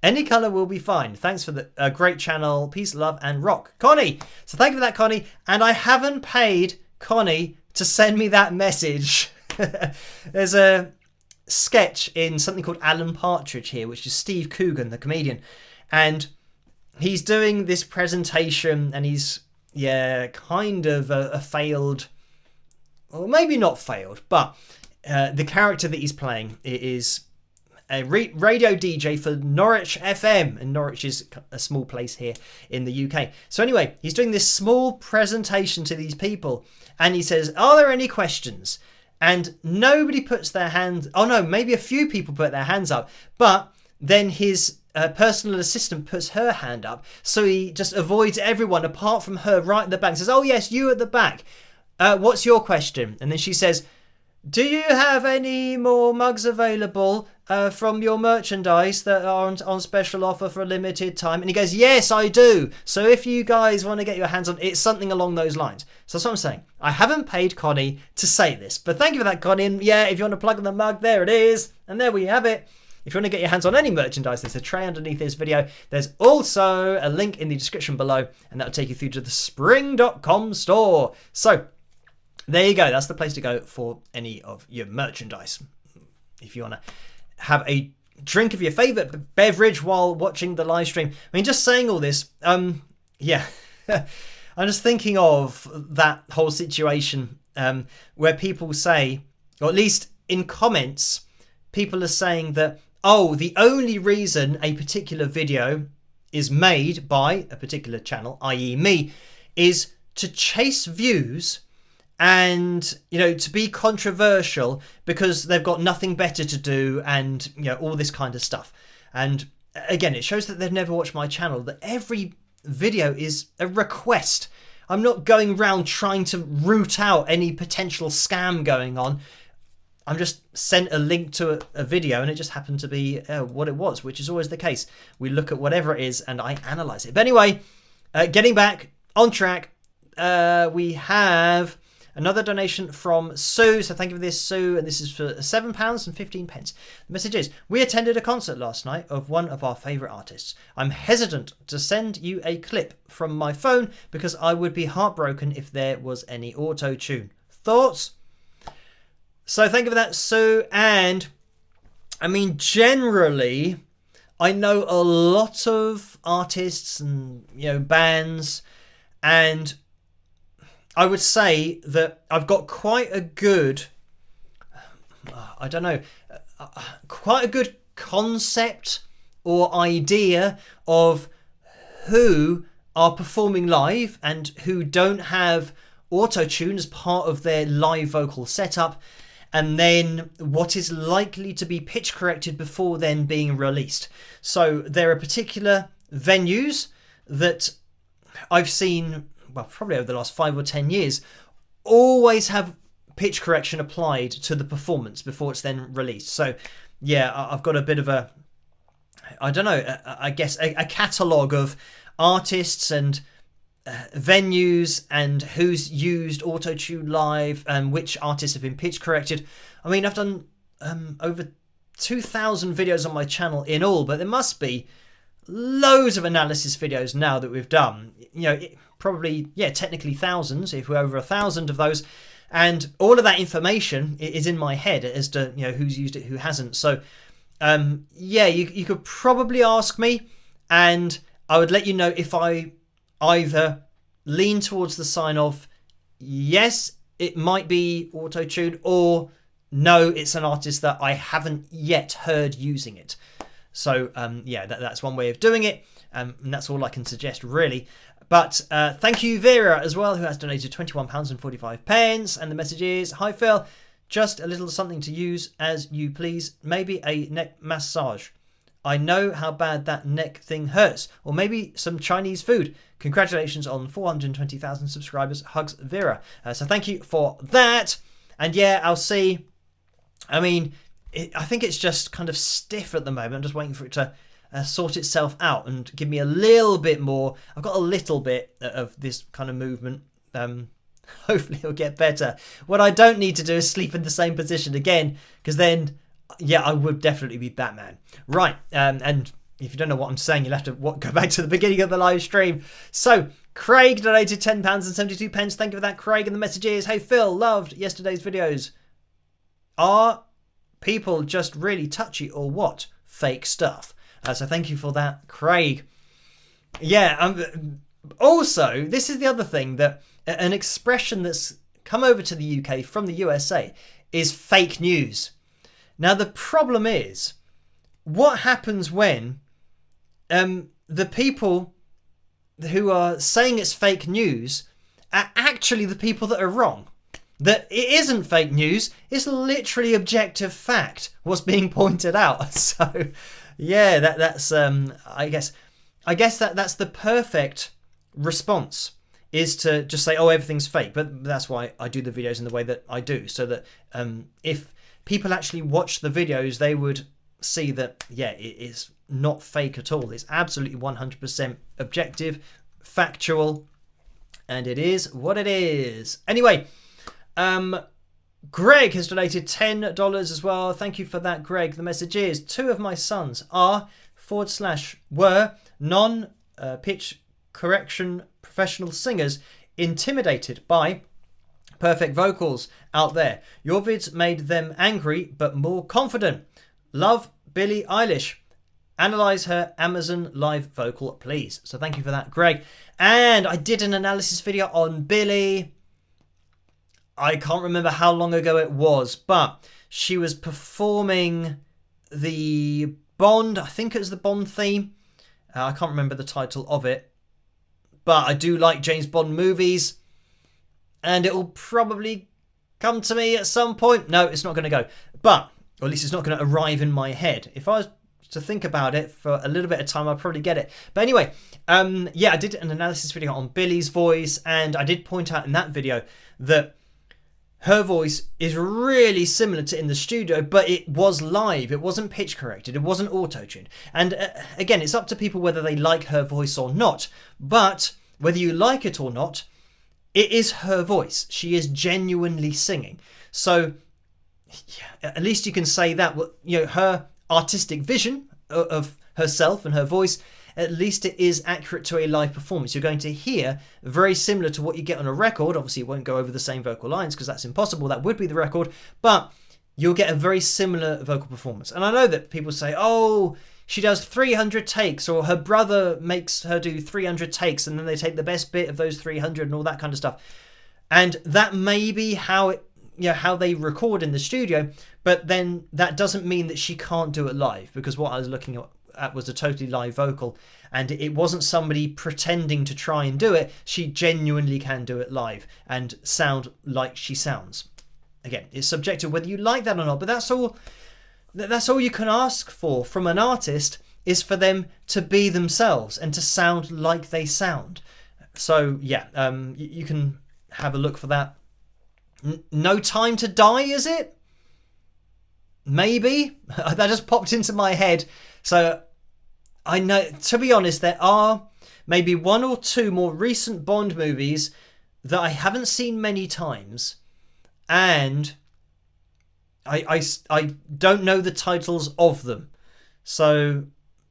Any colour will be fine. Thanks for the great channel. Peace, love, and rock. Connie. So thank you for that, Connie. And I haven't paid Connie to send me that message. There's a sketch in something called Alan Partridge here, which is Steve Coogan, the comedian. And he's doing this presentation, and he's... kind of a failed, or maybe not failed, but the character that he's playing is a radio DJ for Norwich FM, and Norwich is a small place here in the UK. So anyway, he's doing this small presentation to these people, and he says, are there any questions? And nobody puts their hands, oh no, maybe a few people put their hands up, but then his personal assistant puts her hand up, so he just avoids everyone apart from her right at the back. Says, oh yes, you at the back, what's your question? And then she says, do you have any more mugs available from your merchandise that are on special offer for a limited time? And he goes, yes, I do. So if you guys want to get your hands on, it's something along those lines. So that's what I'm saying. I haven't paid Connie to say this, but thank you for that, Connie. And yeah, if you want to plug in the mug, there it is. And there we have it. If you want to get your hands on any merchandise, there's a tray underneath this video. There's also a link in the description below, and that'll take you through to the spring.com store. So there you go. That's the place to go for any of your merchandise. If you want to have a drink of your favourite beverage while watching the live stream. I mean, just saying all this, yeah. I'm just thinking of that whole situation where people say, or at least in comments, people are saying that, oh, the only reason a particular video is made by a particular channel, i.e. me, is to chase views and, you know, to be controversial because they've got nothing better to do and, you know, all this kind of stuff. And again, it shows that they've never watched my channel, that every video is a request. I'm not going around trying to root out any potential scam going on. I'm just sent a link to a video and it just happened to be what it was, which is always the case. We look at whatever it is and I analyze it. But anyway, getting back on track, we have another donation from Sue. So thank you for this, Sue. And this is for £7.15. The message is, we attended a concert last night of one of our favourite artists. I'm hesitant to send you a clip from my phone because I would be heartbroken if there was any auto-tune. Thoughts? So thank you for that, Sue. And I mean, generally, I know a lot of artists and, you know, bands, and I would say that I've got quite a good, I don't know, quite a good concept or idea of who are performing live and who don't have auto-tune as part of their live vocal setup, and then what is likely to be pitch corrected before then being released. So there are particular venues that I've seen, well, probably over the last 5 or 10 years, always have pitch correction applied to the performance before it's then released. So yeah, I've got a bit of a, I don't know, I guess a catalogue of artists and venues and who's used auto-tune live and which artists have been pitch corrected. I mean, I've done over 2,000 videos on my channel in all, but there must be loads of analysis videos now that we've done. You know, probably, yeah, technically thousands, if we're over 1,000 of those. And all of that information is in my head as to, you know, who's used it, who hasn't. So, yeah, you could probably ask me and I would let you know if I either lean towards the sign of yes, it might be auto-tuned, or no, it's an artist that I haven't yet heard using it. So yeah, that's one way of doing it, and that's all I can suggest really. But thank you Vera as well, who has donated £21.45, and the message is, hi Phil, just a little something to use as you please, maybe a neck massage. I know how bad that neck thing hurts. Or maybe some Chinese food. Congratulations on 420,000 subscribers. Hugs, Vera. So thank you for that. And yeah, I'll see. I mean, I think it's just kind of stiff at the moment. I'm just waiting for it to sort itself out and give me a little bit more. I've got a little bit of this kind of movement. Hopefully it'll get better. What I don't need to do is sleep in the same position again, because then, yeah, I would definitely be Batman. Right, and if you don't know what I'm saying, you'll have to go back to the beginning of the live stream. So, Craig donated £10.72. Thank you for that, Craig. And the message is, hey Phil, loved yesterday's videos. Are people just really touchy or what? Fake stuff. So thank you for that, Craig. Yeah, also, this is the other thing, that an expression that's come over to the UK from the USA is fake news. Now, the problem is, what happens when the people who are saying it's fake news are actually the people that are wrong? That it isn't fake news, it's literally objective fact, what's being pointed out. So, yeah, that's I guess that's the perfect response, is to just say, oh, everything's fake. But that's why I do the videos in the way that I do, so that if people actually watch the videos, they would see that, yeah, it is not fake at all. It's absolutely 100% objective, factual, and it is what it is. Anyway, Greg has donated $10 as well. Thank you for that, Greg. The message is, 2 of my sons were non-pitch correction professional singers intimidated by Perfect vocals out there. Your vids made them angry but more confident. Love Billie Eilish. Analyze her Amazon live vocal, please. So thank you for that, Greg. And I did an analysis video on Billie. I can't remember how long ago it was, but she was performing the Bond. I think it was the Bond theme. I can't remember the title of it. But I do like James Bond movies. And it will probably come to me at some point. No, it's not going to go. But, or at least it's not going to arrive in my head. If I was to think about it for a little bit of time, I'll probably get it. But anyway, yeah, I did an analysis video on Billie's voice, and I did point out in that video that her voice is really similar to in the studio, but it was live. It wasn't pitch corrected. It wasn't auto-tuned. And again, it's up to people whether they like her voice or not. But whether you like it or not, it is her voice. She is genuinely singing. So yeah, at least you can say that, you know, her artistic vision of herself and her voice, at least it is accurate to a live performance. You're going to hear very similar to what you get on a record. Obviously, it won't go over the same vocal lines because that's impossible. That would be the record. But you'll get a very similar vocal performance. And I know that people say, oh, she does 300 takes, or her brother makes her do 300 takes, and then they take the best bit of those 300 and all that kind of stuff. And that may be how it, you know, how they record in the studio, but then that doesn't mean that she can't do it live, because what I was looking at was a totally live vocal, and it wasn't somebody pretending to try and do it. She genuinely can do it live and sound like she sounds. Again, it's subjective whether you like that or not, but that's all you can ask for from an artist, is for them to be themselves and to sound like they sound. So yeah, you can have a look for that. No Time to Die, is it? Maybe. That just popped into my head. So I know, to be honest, there are maybe one or two more recent Bond movies that I haven't seen many times, and I don't know the titles of them. So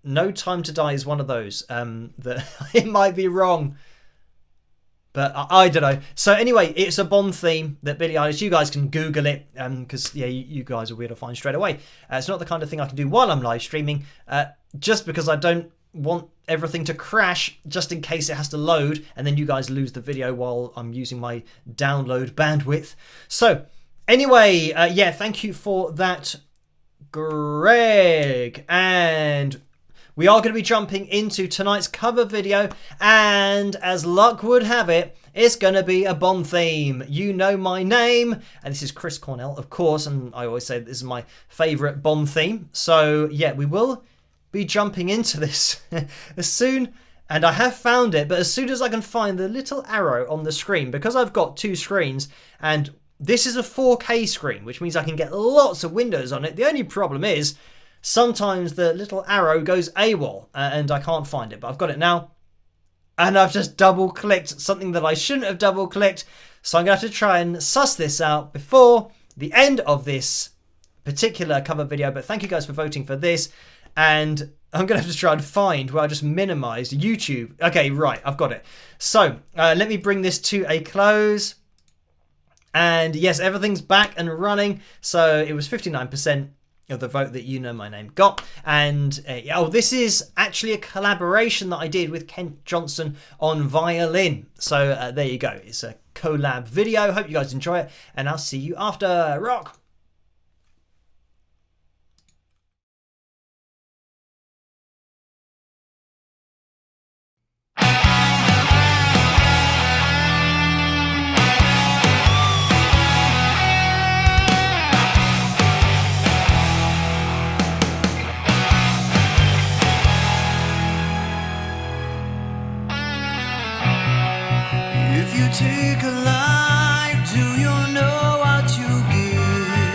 No Time to Die is one of those that it might be wrong. But I don't know. So anyway, it's a Bond theme that Billie Eilish, you guys can Google it, because yeah, you guys will be able to find straight away. It's not the kind of thing I can do while I'm live streaming, just because I don't want everything to crash just in case it has to load, and then you guys lose the video while I'm using my download bandwidth. So anyway, yeah, thank you for that, Greg. And we are going to be jumping into tonight's cover video, and as luck would have it, it's going to be a Bond theme. You know my name, and this is Chris Cornell, of course, and I always say this is my favourite Bond theme. So yeah, we will be jumping into this as soon, and I have found it, but as soon as I can find the little arrow on the screen, because I've got two screens, and this is a 4K screen, which means I can get lots of windows on it. The only problem is, sometimes the little arrow goes AWOL and I can't find it, but I've got it now. And I've just double clicked something that I shouldn't have double clicked. So I'm going to have to try and suss this out before the end of this particular cover video. But thank you guys for voting for this. And I'm going to have to try and find where I just minimized YouTube. Okay, right, I've got it. So let me bring this to a close. And yes, everything's back and running. So it was 59% of the vote that You Know My Name got. And this is actually a collaboration that I did with Kent Johnson on violin. So there you go. It's a collab video. Hope you guys enjoy it, and I'll see you after. Rock! If you take a life, do you know what you give?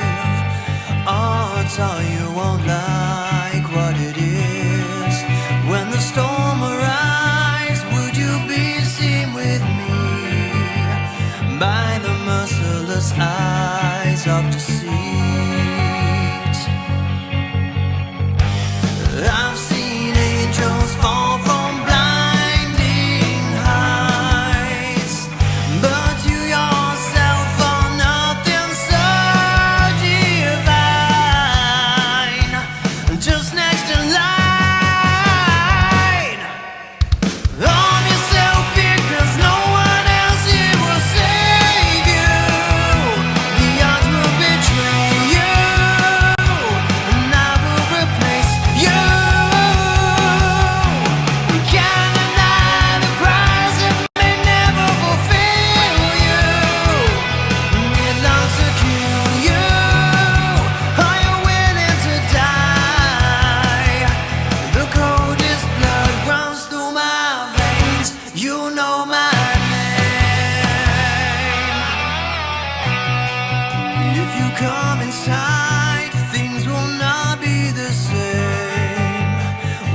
inside, things will not be the same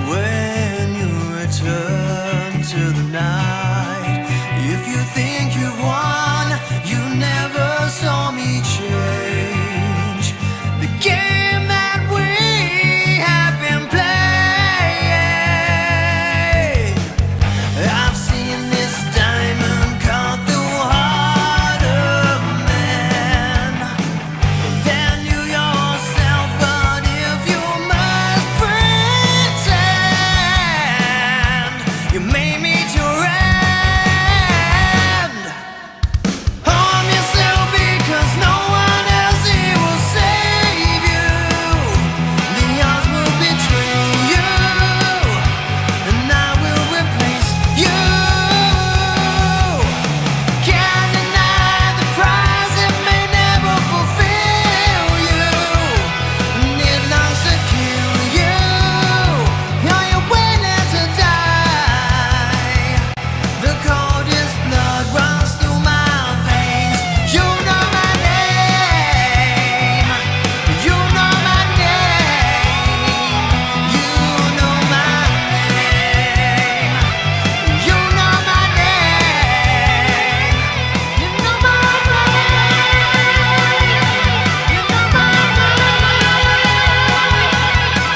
when you return to the night. If you think you've won, you never saw me change the game that we have been playing. I've seen this diamond cut the heart of man. Then you yourself, but if you must pretend, you may meet your end. Harm yourself because no one else here will save you. The odds will betray you, and I will replace you. Can't deny the prize, it may never fulfill you, and it longs to kill you. Are you willing to die? The coldest blood runs through my veins. You know my name. You know my name. You know my name. You know my name. You know my name.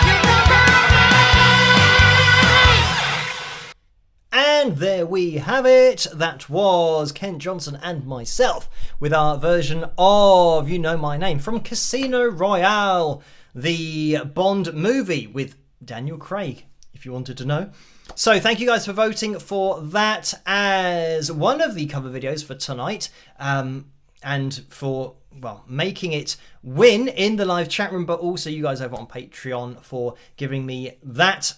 You know my name. And there we have it. That was Kent Johnson and myself with our version of You Know My Name from Casino Royale, the Bond movie with Daniel Craig, if you wanted to know. So thank you guys for voting for that as one of the cover videos for tonight, and for, well, making it win in the live chat room, but also you guys over on Patreon for giving me that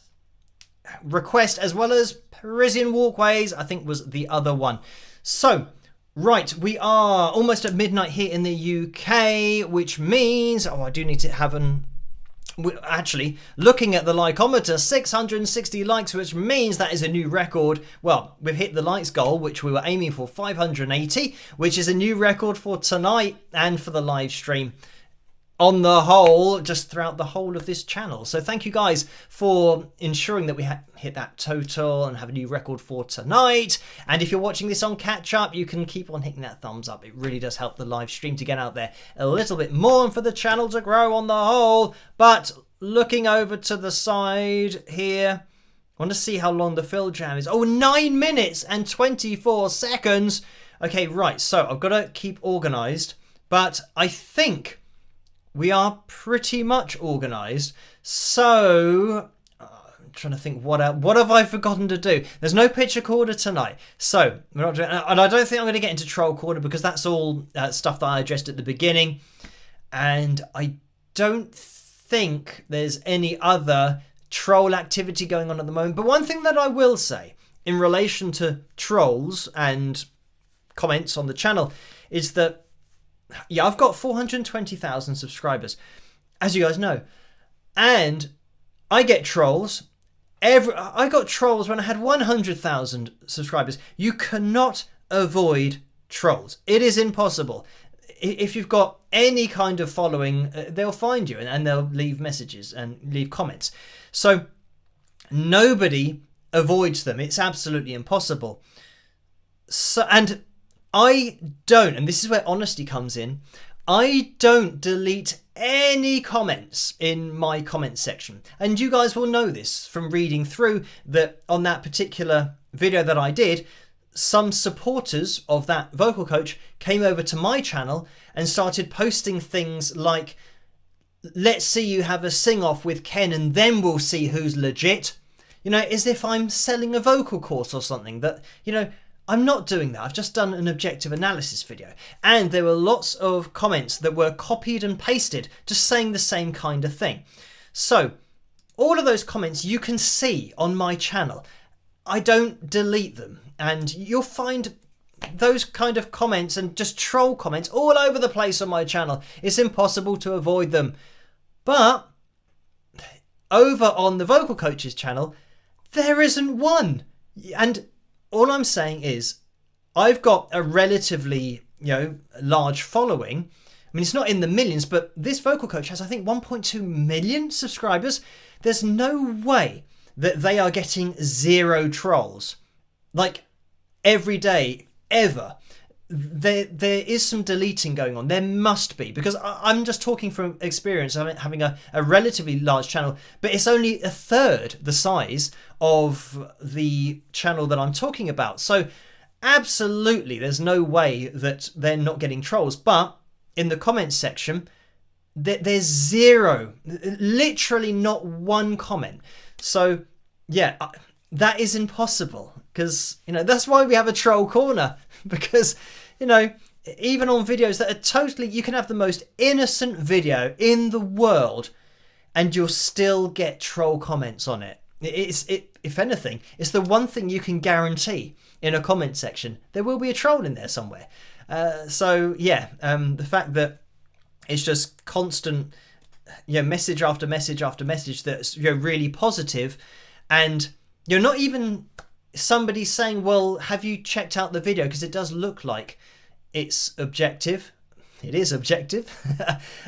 request, as well as Parisian Walkways, I think was the other one. So, right, we are almost at midnight here in the UK, which means, I do need to have actually, looking at the likeometer, 660 likes, which means that is a new record. Well, we've hit the likes goal, which we were aiming for 580, which is a new record for tonight and for the live stream on the whole, just throughout the whole of this channel. So thank you guys for ensuring that we hit that total and have a new record for tonight. And if you're watching this on catch up, you can keep on hitting that thumbs up. It really does help the live stream to get out there a little bit more and for the channel to grow on the whole. But looking over to the side here, I want to see how long the fill jam is. Oh, 9 minutes and 24 seconds. Okay, right, so I've got to keep organised, but I think we are pretty much organised. So, I'm trying to think, what have I forgotten to do? There's no picture corner tonight. So, we're not doing, and I don't think I'm going to get into troll corner because that's all stuff that I addressed at the beginning. And I don't think there's any other troll activity going on at the moment. But one thing that I will say in relation to trolls and comments on the channel is that, yeah, I've got 420,000 subscribers, as you guys know, and I get trolls. I got trolls when I had 100,000 subscribers. You cannot avoid trolls. It is impossible. If you've got any kind of following, they'll find you and they'll leave messages and leave comments. So nobody avoids them. It's absolutely impossible. So, and I don't, and this is where honesty comes in, I don't delete any comments in my comment section. And you guys will know this from reading through that on that particular video that I did, some supporters of that vocal coach came over to my channel and started posting things like, let's see you have a sing-off with Ken and then we'll see who's legit. You know, as if I'm selling a vocal course or something. That, you know, I'm not doing that. I've just done an objective analysis video. And there were lots of comments that were copied and pasted, just saying the same kind of thing. So all of those comments you can see on my channel. I don't delete them. And you'll find those kind of comments and just troll comments all over the place on my channel. It's impossible to avoid them. But over on the vocal coach's channel, there isn't one. And all I'm saying is I've got a relatively, large following. mean, it's not in the millions, but this vocal coach has, I think, 1.2 million subscribers. There's no way that they are getting 0 trolls. Like, every day, ever. There is some deleting going on. There must be, because I'm just talking from experience. I'm having a relatively large channel, but it's only a third the size of the channel that I'm talking about. So absolutely, there's no way that they're not getting trolls. But in the comments section, there's 0, literally not one comment. So yeah, that is impossible, because, you know, that's why we have a troll corner, because, you know, even on videos that are totally, you can have the most innocent video in the world and you'll still get troll comments on it. If anything, it's the one thing you can guarantee in a comment section. There will be a troll in there somewhere. So yeah, the fact that it's just constant, you know, message after message after message that's, you know, really positive, and you're not even somebody saying, well, have you checked out the video? Because it does look like it's objective. It is objective.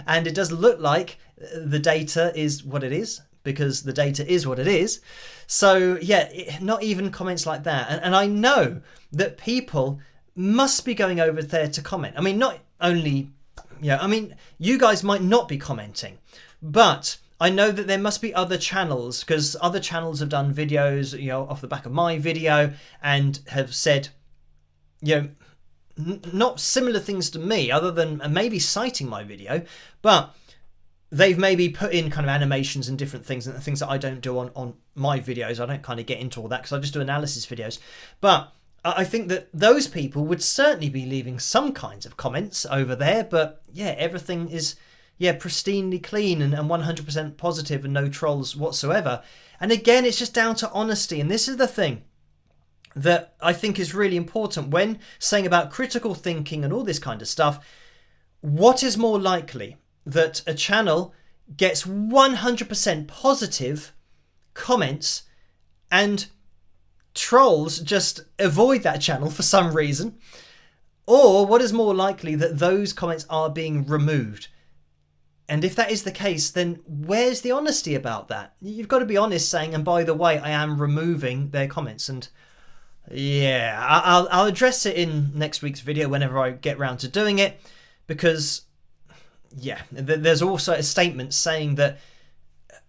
And it does look like the data is what it is, because the data is what it is. So yeah, not even comments like that. And I know that people must be going over there to comment. I mean, not only, I mean, you guys might not be commenting, but I know that there must be other channels, because other channels have done videos, you know, off the back of my video, and have said, you know, not similar things to me, other than maybe citing my video, but they've maybe put in kind of animations and different things, and things that I don't do on my videos. I don't kind of get into all that, because I just do analysis videos. But I think that those people would certainly be leaving some kinds of comments over there. But yeah, everything is, yeah, pristinely clean and 100% positive and no trolls whatsoever. And again, it's just down to honesty. And this is the thing that I think is really important when saying about critical thinking and all this kind of stuff. What is more likely, that a channel gets 100% positive comments and trolls just avoid that channel for some reason? Or what is more likely, that those comments are being removed? And if that is the case, then where's the honesty about that? You've got to be honest, saying, and by the way, I am removing their comments. And yeah, I'll address it in next week's video whenever I get round to doing it, because yeah, there's also a statement saying that,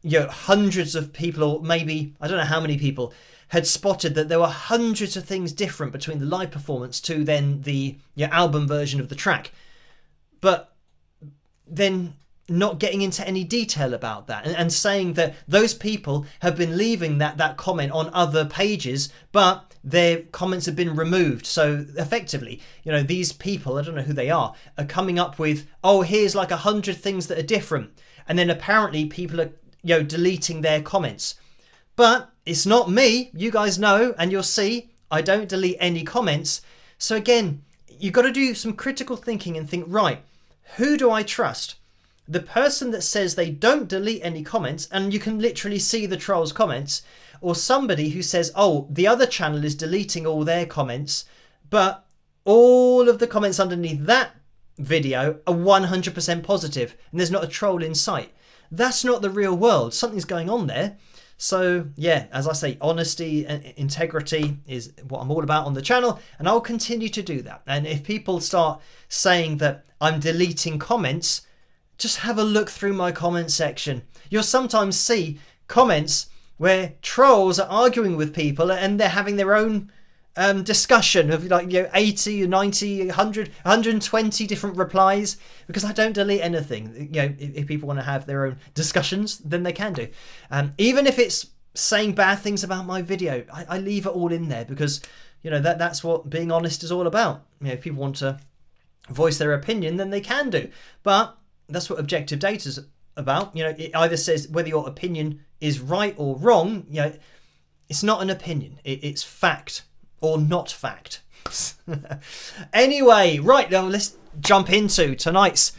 you know, hundreds of people, or maybe, I don't know how many people, had spotted that there were hundreds of things different between the live performance to then the, you know, album version of the track. But then not getting into any detail about that, and saying that those people have been leaving that comment on other pages, but their comments have been removed. So effectively, you know, these people, I don't know who they are coming up with, oh, here's like 100 things that are different, and then apparently people are, you know, deleting their comments. But it's not me. You guys know, and you'll see I don't delete any comments. So again, you've got to do some critical thinking and think, right, who do I trust? The person that says they don't delete any comments, and you can literally see the trolls' comments, or somebody who says, oh, the other channel is deleting all their comments, but all of the comments underneath that video are 100% positive, and there's not a troll in sight. That's not the real world. Something's going on there. So yeah, as I say, honesty and integrity is what I'm all about on the channel, and I'll continue to do that. And if people start saying that I'm deleting comments, just have a look through my comment section. You'll sometimes see comments where trolls are arguing with people, and they're having their own discussion of, like, you know, 80, 90, 100, 120 different replies, because I don't delete anything. You know, if people want to have their own discussions, then they can do. Even if it's saying bad things about my video, I leave it all in there, because, you know, that's what being honest is all about. You know, if people want to voice their opinion, then they can do. But that's what objective data is about. You know, it either says whether your opinion is right or wrong. You know, it's not an opinion. It's fact or not fact. Anyway, right, now let's jump into tonight's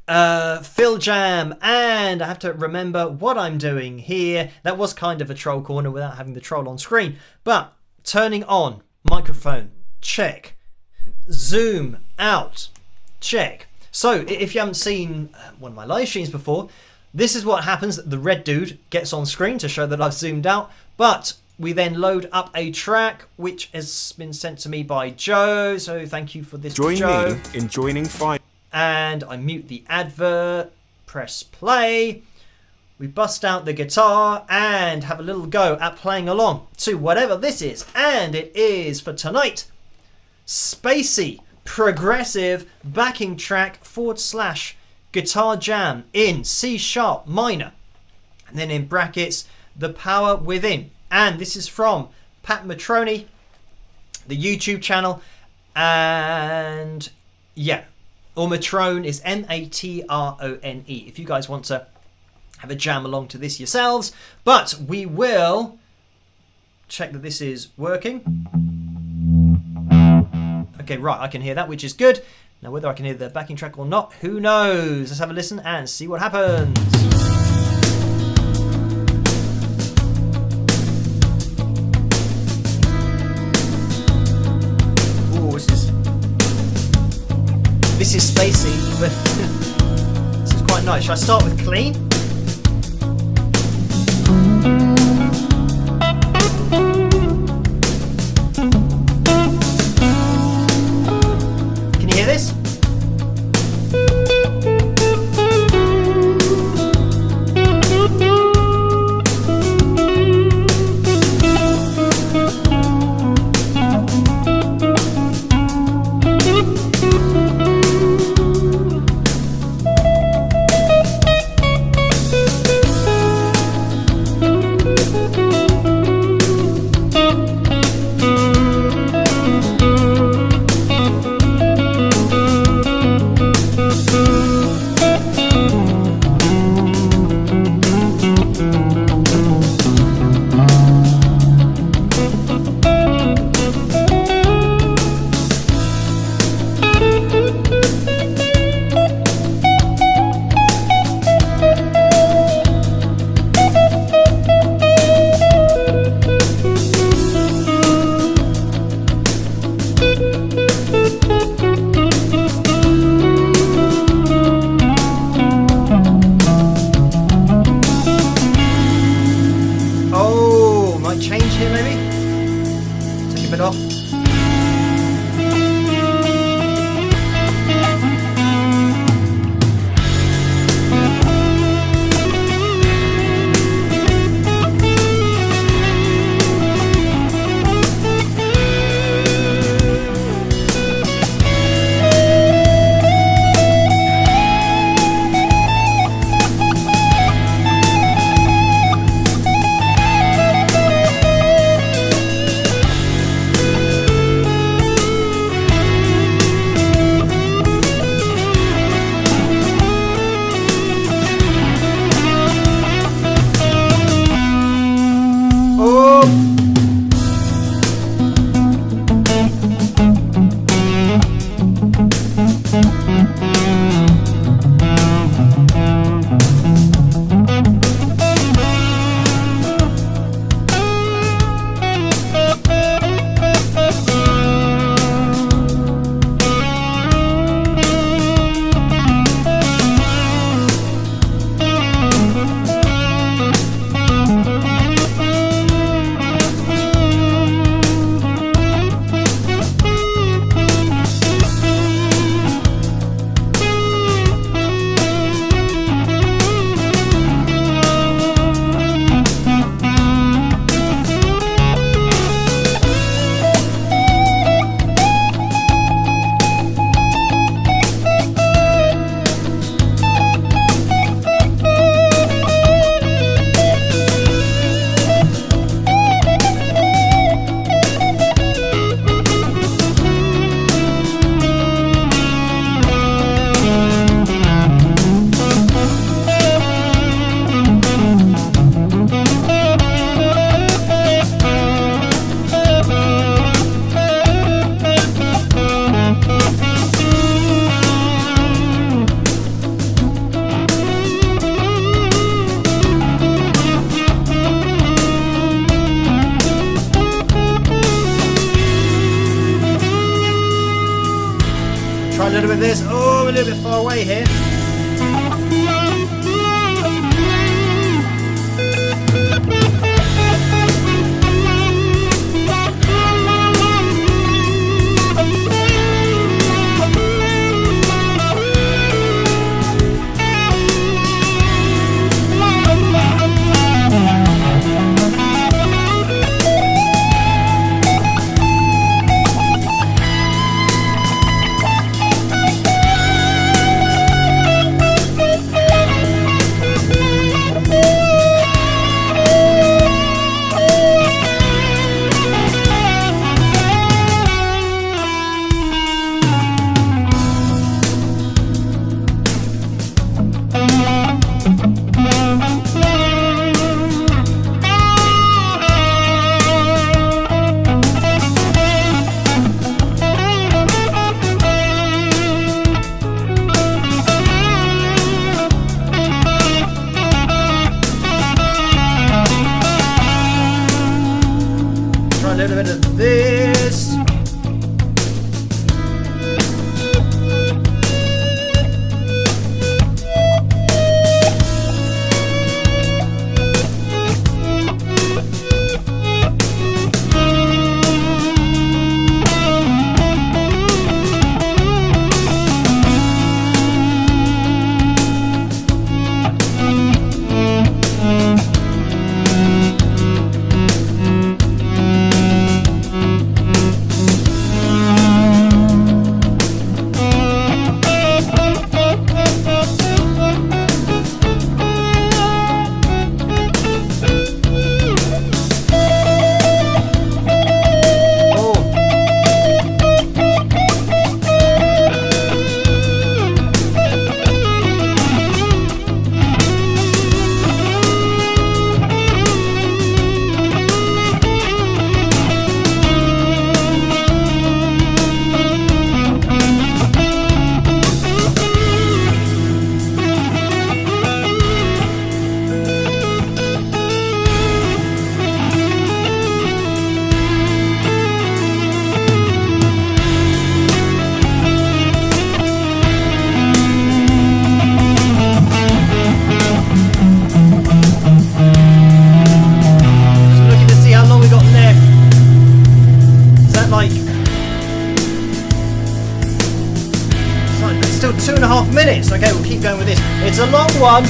Phil Jam. And I have to remember what I'm doing here. That was kind of a troll corner without having the troll on screen. But turning on microphone, check. Zoom out, check. So if you haven't seen one of my live streams before, this is what happens. The red dude gets on screen to show that I've zoomed out, but we then load up a track which has been sent to me by Joe. So thank you for this, Join Joe. me in joining fire. And I mute the advert, press play. We bust out the guitar and have a little go at playing along to whatever this is. And it is, for tonight, spacey, progressive backing track / guitar jam in C sharp minor. And then in brackets, The Power Within. And this is from Pat Matroni, the YouTube channel. And yeah, or Matrone is Matrone. If you guys want to have a jam along to this yourselves. But we will check that this is working. Okay, right, I can hear that, which is good. Now, whether I can hear the backing track or not, who knows? Let's have a listen and see what happens. Ooh, this is spacey, but this is quite nice. Should I start with clean? Can you hear this? I'm a little bit far away here. A little bit of this. Still 2.5 minutes. Okay, we'll keep going with this. It's a long one.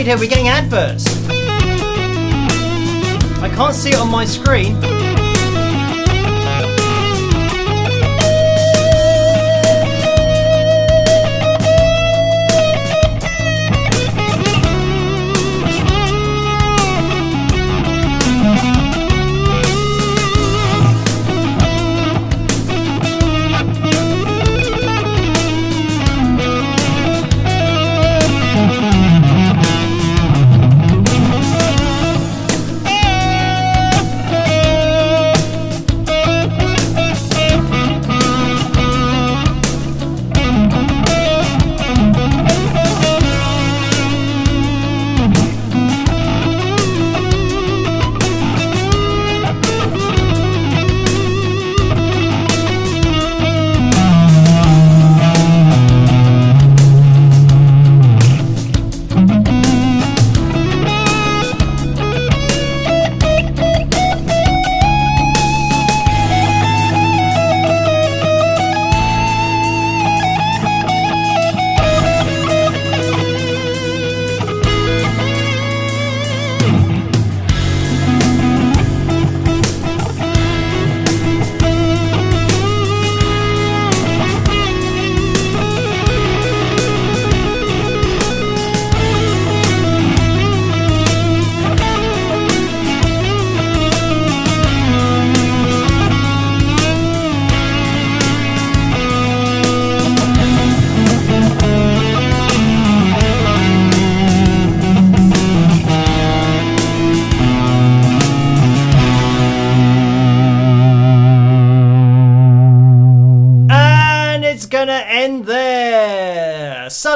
Here we're getting adverts. I can't see it on my screen.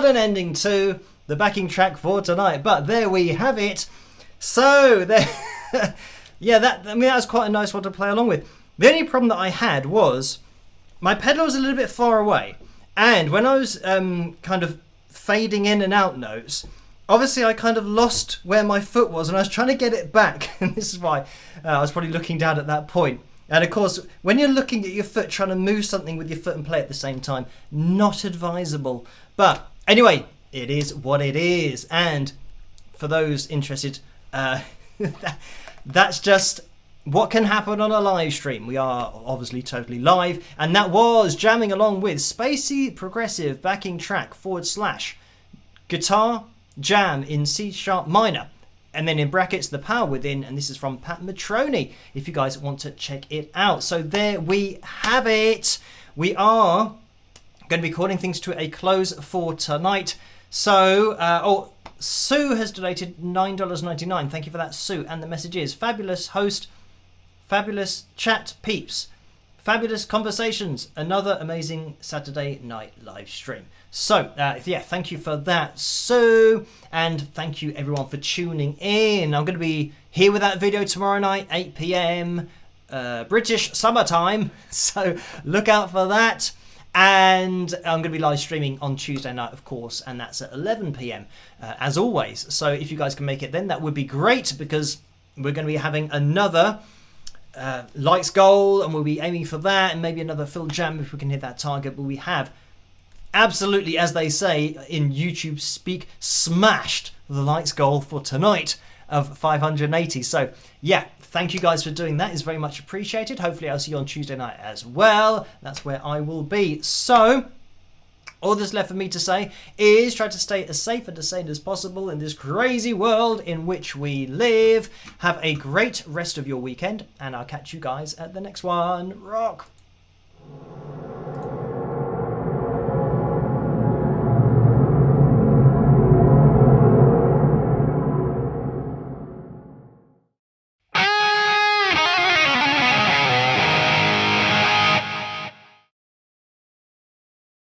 an ending to the backing track for tonight. But there we have it. So, there, yeah, that was quite a nice one to play along with. The only problem that I had was my pedal was a little bit far away. And when I was kind of fading in and out notes, obviously I kind of lost where my foot was, and I was trying to get it back. And this is why I was probably looking down at that point. And of course, when you're looking at your foot, trying to move something with your foot and play at the same time, not advisable. But anyway, it is what it is. And for those interested, that's just what can happen on a live stream. We are obviously totally live. And that was jamming along with Spacey Progressive backing track / guitar jam in C sharp minor. And then in brackets, The Power Within, and this is from Pat Matroni, if you guys want to check it out. So there we have it. We are going to be calling things to a close for tonight. So, Sue has donated $9.99. Thank you for that, Sue. And the message is, fabulous host, fabulous chat peeps, fabulous conversations, another amazing Saturday night live stream. So, yeah, thank you for that, Sue, and thank you everyone for tuning in. I'm going to be here with that video tomorrow night, 8 p.m. British summertime, so look out for that. And I'm going to be live streaming on Tuesday night, of course, and that's at 11 p.m. As always. So if you guys can make it then, that would be great, because we're going to be having another likes goal, and we'll be aiming for that, and maybe another Phil Jam if we can hit that target. But we have absolutely, as they say in YouTube speak, smashed the likes goal for tonight of 580. So yeah, thank you guys for doing that. It's very much appreciated. Hopefully I'll see you on Tuesday night as well. That's where I will be. So all that's left for me to say is try to stay as safe and as sane as possible in this crazy world in which we live. Have a great rest of your weekend, and I'll catch you guys at the next one. Rock!